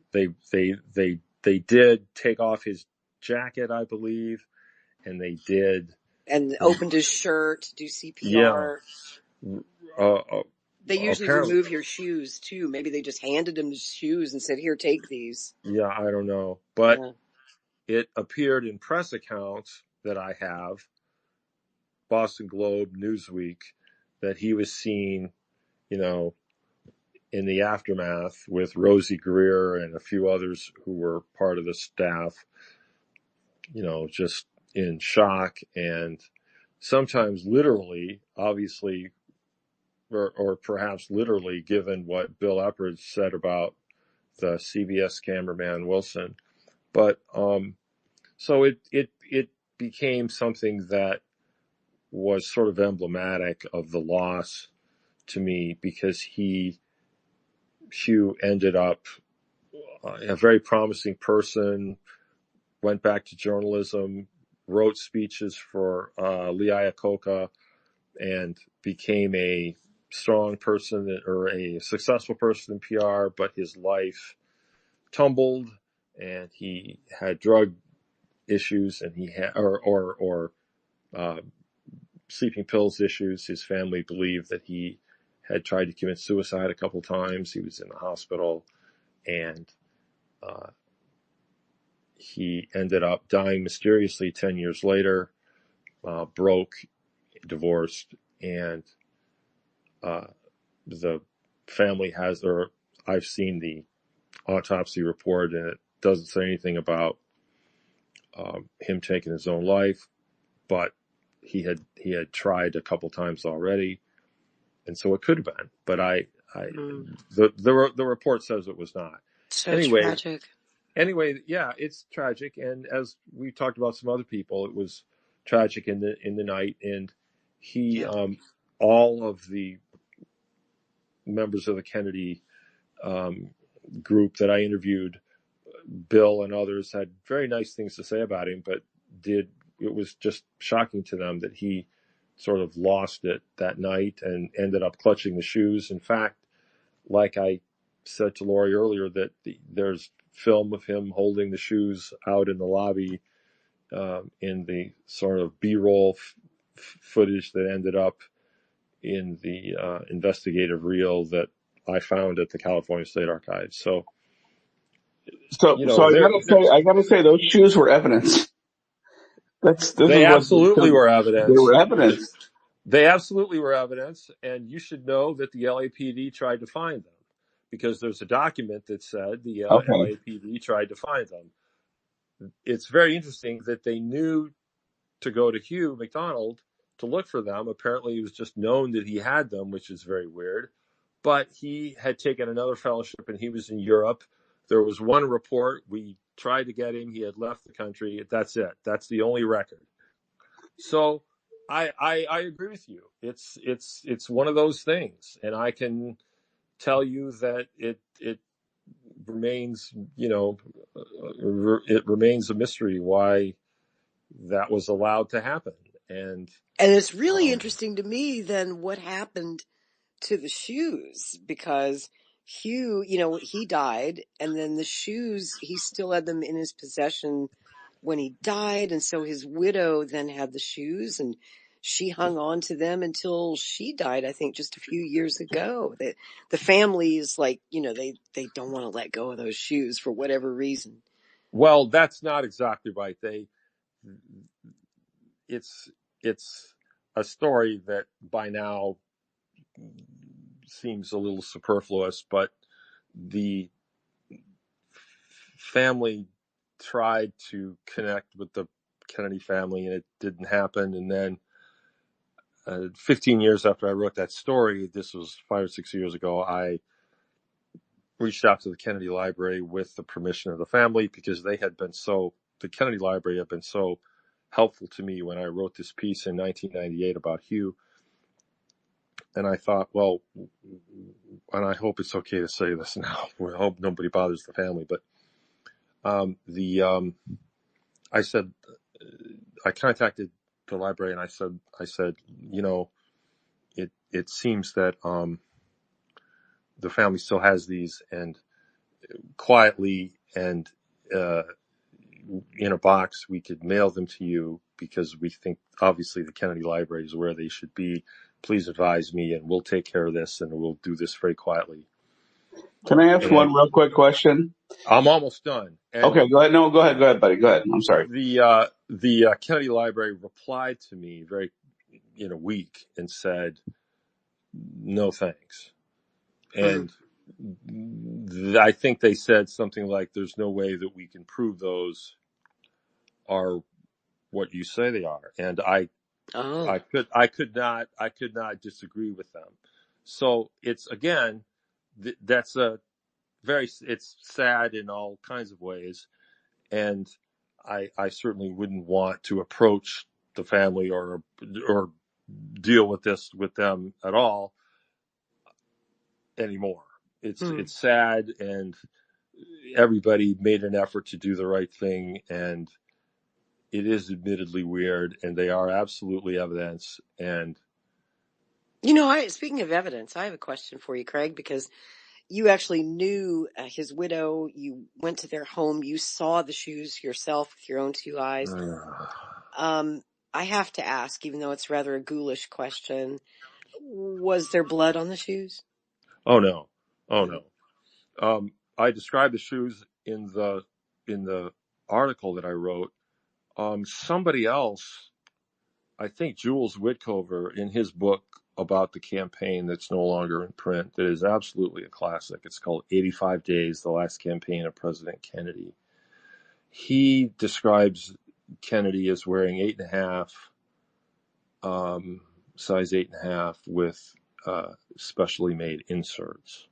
did take off his jacket, I believe, and they did opened his shirt, do CPR. Yeah. They usually remove your shoes too. Maybe they just handed him the shoes and said, "Here, take these." Yeah, I don't know, but it appeared in press accounts that I have, Boston Globe, Newsweek, that he was seen, in the aftermath with Rosie Greer and a few others who were part of the staff, just in shock and sometimes literally, obviously, or perhaps literally, given what Bill Epperds said about the CBS cameraman Wilson. But so it became something that was sort of emblematic of the loss to me, because Hugh ended up a very promising person, went back to journalism, wrote speeches for Lee Iacocca, and became a strong person or a successful person in PR, but his life tumbled, and he had drug issues, and he had or sleeping pills issues. His family believed that he had tried to commit suicide a couple times. He was in the hospital, and he ended up dying mysteriously 10 years later, broke, divorced, and the family has, or I've seen the autopsy report, and it doesn't say anything about him taking his own life, but he had tried a couple times already, and so it could have been. But the report says it was not. So tragic. Anyway, yeah, it's tragic, and as we talked about some other people, it was tragic in the night, and he, all of the members of the Kennedy group that I interviewed, Bill and others, had very nice things to say about him, but it was just shocking to them that he sort of lost it that night and ended up clutching the shoes. In fact, like I said to Lori earlier, that there's film of him holding the shoes out in the lobby in the sort of B-roll footage that ended up in the investigative reel that I found at the California State Archives. So I gotta say, those shoes were evidence. They absolutely were evidence. They were evidence. They absolutely were evidence, and you should know that the LAPD tried to find them, because there's a document that said the LAPD tried to find them. It's very interesting that they knew to go to Hugh McDonald to look for them. Apparently, it was just known that he had them, which is very weird. but he had taken another fellowship and he was in Europe. There was one report. We tried to get him. He had left the country. That's it. That's the only record. So I agree with you. It's one of those things, and I can tell you that it remains, it remains a mystery why that was allowed to happen. And it's really interesting to me then what happened to the shoes, because Hugh, he died, and then the shoes, he still had them in his possession when he died, and so his widow then had the shoes, and she hung on to them until she died, I think, just a few years ago. The family is like, they don't want to let go of those shoes for whatever reason. Well, that's not exactly right. It's a story that by now seems a little superfluous, but the family tried to connect with the Kennedy family and it didn't happen. And then 15 years after I wrote that story, this was 5 or 6 years ago, I reached out to the Kennedy Library with the permission of the family, because the Kennedy Library had been so helpful to me when I wrote this piece in 1998 about Hugh. And I thought, well, and I hope it's okay to say this now. I hope nobody bothers the family, but I said, I contacted the library and I said, it seems that the family still has these, and quietly and in a box we could mail them to you, because we think obviously the Kennedy Library is where they should be. Please advise me and we'll take care of this, and we'll do this very quietly. Can I ask one real quick question? I'm almost done. And okay, go ahead. No, go ahead, buddy. Go ahead. I'm sorry. The Kennedy Library replied to me very in a week and said, no thanks. And I think they said something like, there's no way that we can prove those are what you say they are. And I could not disagree with them. So it's, again, that's it's sad in all kinds of ways. And I certainly wouldn't want to approach the family or deal with this with them at all anymore. It's sad, and everybody made an effort to do the right thing, and it is admittedly weird, and they are absolutely evidence. And speaking of evidence, I have a question for you, Craig, because you actually knew his widow. You went to their home. You saw the shoes yourself with your own two eyes. I have to ask, even though it's rather a ghoulish question, was there blood on the shoes? Oh no. I described the shoes in the article that I wrote. Somebody else, I think Jules Witcover, in his book about the campaign that's no longer in print, that is absolutely a classic. It's called 85 Days, The Last Campaign of President Kennedy. He describes Kennedy as wearing 8.5, size 8.5 with specially made inserts.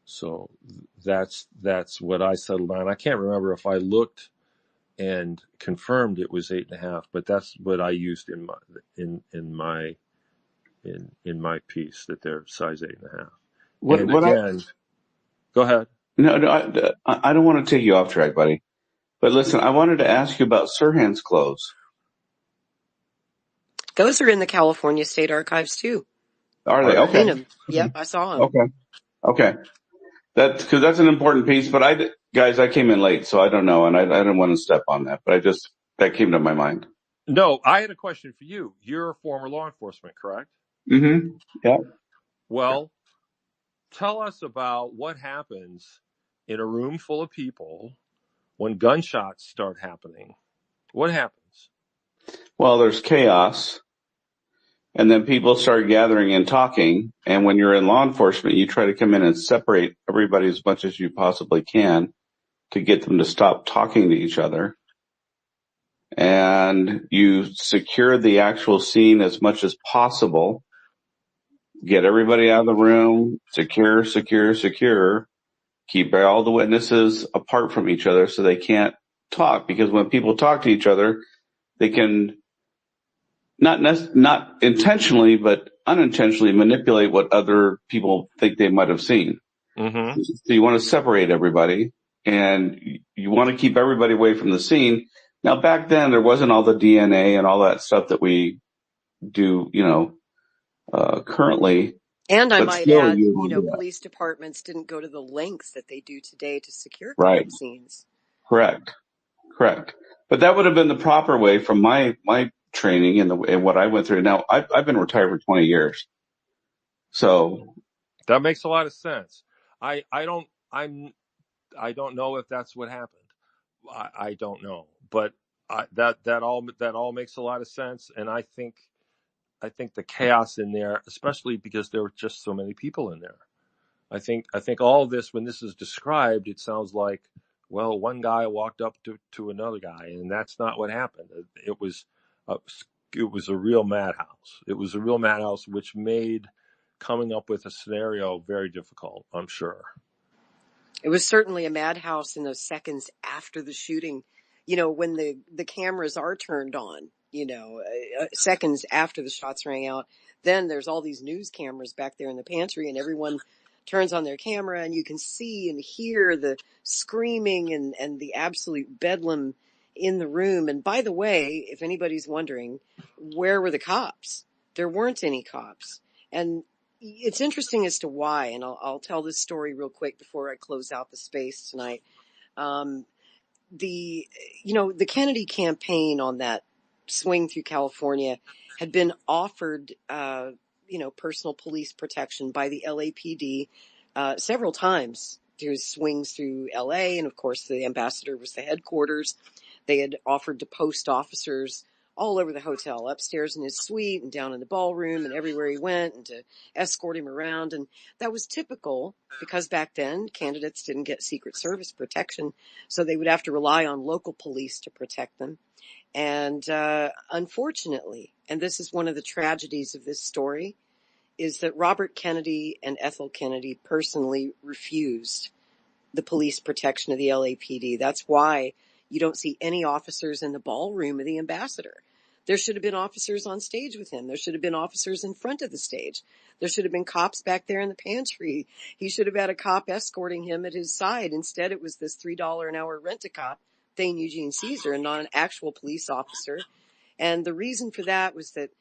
So that's what I settled on. I can't remember if I looked and confirmed it was 8.5, but that's what I used in my piece, that they're size 8.5. Go ahead. No, I don't want to take you off track, buddy. But listen, I wanted to ask you about Sirhan's clothes. Those are in the California State Archives too. Are they? Okay. Yep, I saw them. Okay. That's an important piece, but I came in late, so I don't know, and I didn't want to step on that, but that came to my mind. No, I had a question for you. You're a former law enforcement, correct? Mm-hmm. Yeah. Well, tell us about what happens in a room full of people when gunshots start happening. What happens? Well, there's chaos. And then people start gathering and talking. And when you're in law enforcement, you try to come in and separate everybody as much as you possibly can to get them to stop talking to each other. And you secure the actual scene as much as possible. get everybody out of the room, secure, secure, secure, keep all the witnesses apart from each other so they can't talk, because when people talk to each other, they can not intentionally, but unintentionally manipulate what other people think they might have seen. Mm-hmm. So you want to separate everybody, and you want to keep everybody away from the scene. Now, back then, there wasn't all the DNA and all that stuff that we do, currently, And I but might still add, you want to do that. police departments didn't go to the lengths that they do today to secure Right. crime scenes. Correct. But that would have been the proper way from my training and what I went through. Now, I've been retired for 20 years. So That makes a lot of sense. I don't know if that's what happened. I don't know, but that all makes a lot of sense. And I think the chaos in there, especially because there were just so many people in there. I think all of this, when this is described, it sounds like, well, one guy walked up to another guy, and that's not what happened. It was a, it was a real madhouse. It was a real madhouse, which made coming up with a scenario very difficult, I'm sure. It was certainly a madhouse in those seconds after the shooting, when the cameras are turned on, seconds after the shots rang out. Then there's all these news cameras back there in the pantry, and everyone turns on their camera, and you can see and hear the screaming and the absolute bedlam in the room. And by the way, if anybody's wondering, where were the cops? There weren't any cops. And it's interesting as to why, and I'll tell this story real quick before I close out the space tonight. Um, the Kennedy campaign on that swing through California had been offered, personal police protection by the LAPD, several times through swings through LA. And of course, the ambassador was the headquarters. They had offered to post officers all over the hotel, upstairs in his suite and down in the ballroom and everywhere he went, and to escort him around. And that was typical because back then candidates didn't get Secret Service protection, so they would have to rely on local police to protect them. And unfortunately, and this is one of the tragedies of this story, is that Robert Kennedy and Ethel Kennedy personally refused the police protection of the LAPD. That's why you don't see any officers in the ballroom of the ambassador. There should have been officers on stage with him. There should have been officers in front of the stage. There should have been cops back there in the pantry. He should have had a cop escorting him at his side. Instead, it was this $3 an hour rent-a-cop, Thane Eugene Cesar, and not an actual police officer. And the reason for that was that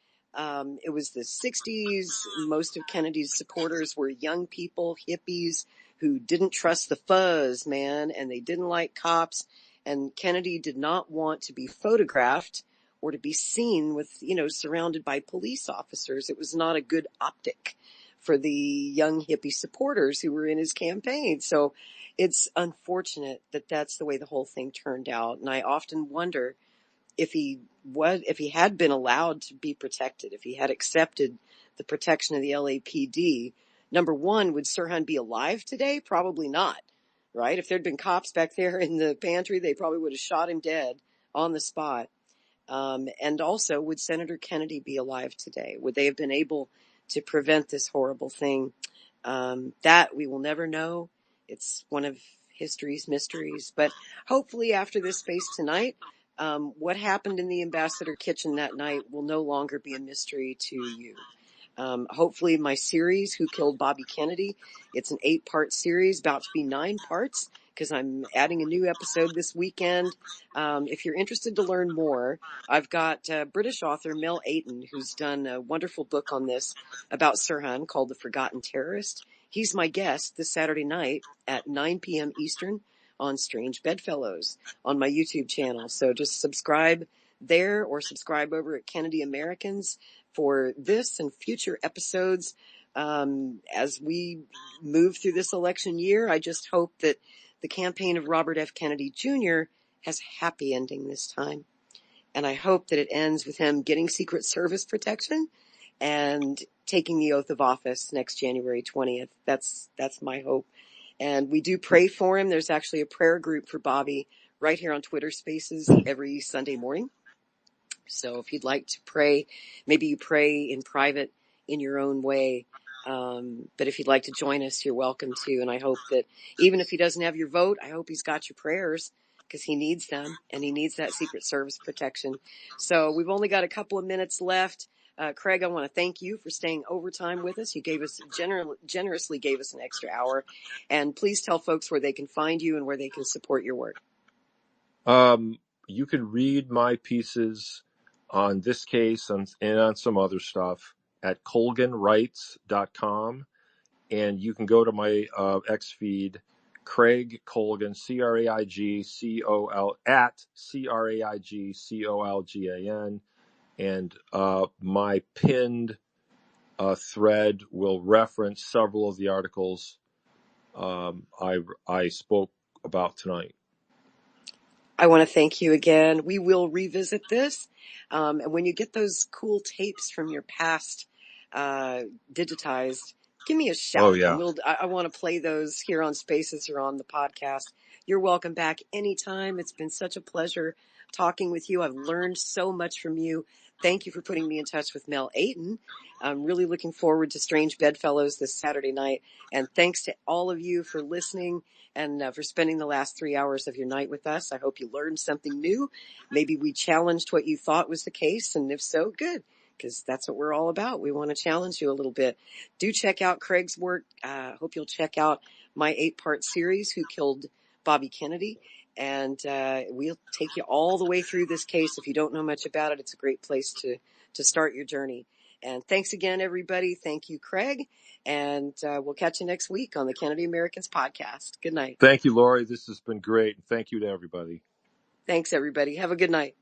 it was the 60s. Most of Kennedy's supporters were young people, hippies, who didn't trust the fuzz, man, and they didn't like cops. And Kennedy did not want to be photographed or to be seen with, surrounded by police officers. It was not a good optic for the young hippie supporters who were in his campaign. So it's unfortunate that that's the way the whole thing turned out. And I often wonder if he had been allowed to be protected, if he had accepted the protection of the LAPD, number one, would Sirhan be alive today? Probably not, right? If there'd been cops back there in the pantry, they probably would have shot him dead on the spot. And also, would Senator Kennedy be alive today? Would they have been able to prevent this horrible thing? That we will never know. It's one of history's mysteries. But hopefully after this space tonight, what happened in the Ambassador Kitchen that night will no longer be a mystery to you. Hopefully my series, Who Killed Bobby Kennedy, it's an 8-part series, about to be 9 parts, because I'm adding a new episode this weekend. If you're interested to learn more, I've got British author Mel Aiton, who's done a wonderful book on this about Sirhan called The Forgotten Terrorist. He's my guest this Saturday night at 9 p.m. Eastern on Strange Bedfellows on my YouTube channel. So just subscribe there or subscribe over at Kennedy Americans for this and future episodes. As we move through this election year, I just hope that the campaign of Robert F. Kennedy Jr. has a happy ending this time. And I hope that it ends with him getting Secret Service protection and taking the oath of office next January 20th. That's my hope. And we do pray for him. There's actually a prayer group for Bobby right here on Twitter Spaces every Sunday morning. So if you'd like to pray, maybe you pray in private in your own way. But if you'd like to join us, you're welcome to. And I hope that even if he doesn't have your vote, I hope he's got your prayers, because he needs them, and he needs that Secret Service protection. So we've only got a couple of minutes left. Craig, I want to thank you for staying overtime with us. You gave us generously gave us an extra hour. And please tell folks where they can find you and where they can support your work. You can read my pieces on this case and on some other stuff at colganwrites.com. And you can go to my X feed, Craig Colgan, CraigColgan, at CraigColgan. And my pinned thread will reference several of the articles I spoke about tonight. I want to thank you again. We will revisit this. And when you get those cool tapes from your past digitized, give me a shout. Oh, yeah. And I want to play those here on Spaces or on the podcast. You're welcome back anytime. It's been such a pleasure talking with you. I've learned so much from you. Thank you for putting me in touch with Mel Ayton. I'm really looking forward to Strange Bedfellows this Saturday night. And thanks to all of you for listening and for spending the last 3 hours of your night with us. I hope you learned something new. Maybe we challenged what you thought was the case. And if so, good, because that's what we're all about. We want to challenge you a little bit. Do check out Craig's work. Hope you'll check out my 8-part series, Who Killed Bobby Kennedy. And we'll take you all the way through this case. If you don't know much about it, it's a great place to start your journey. And thanks again, everybody. Thank you, Craig. And we'll catch you next week on the Kennedy Americans podcast. Good night. Thank you, Lori. This has been great. And thank you to everybody. Thanks, everybody. Have a good night.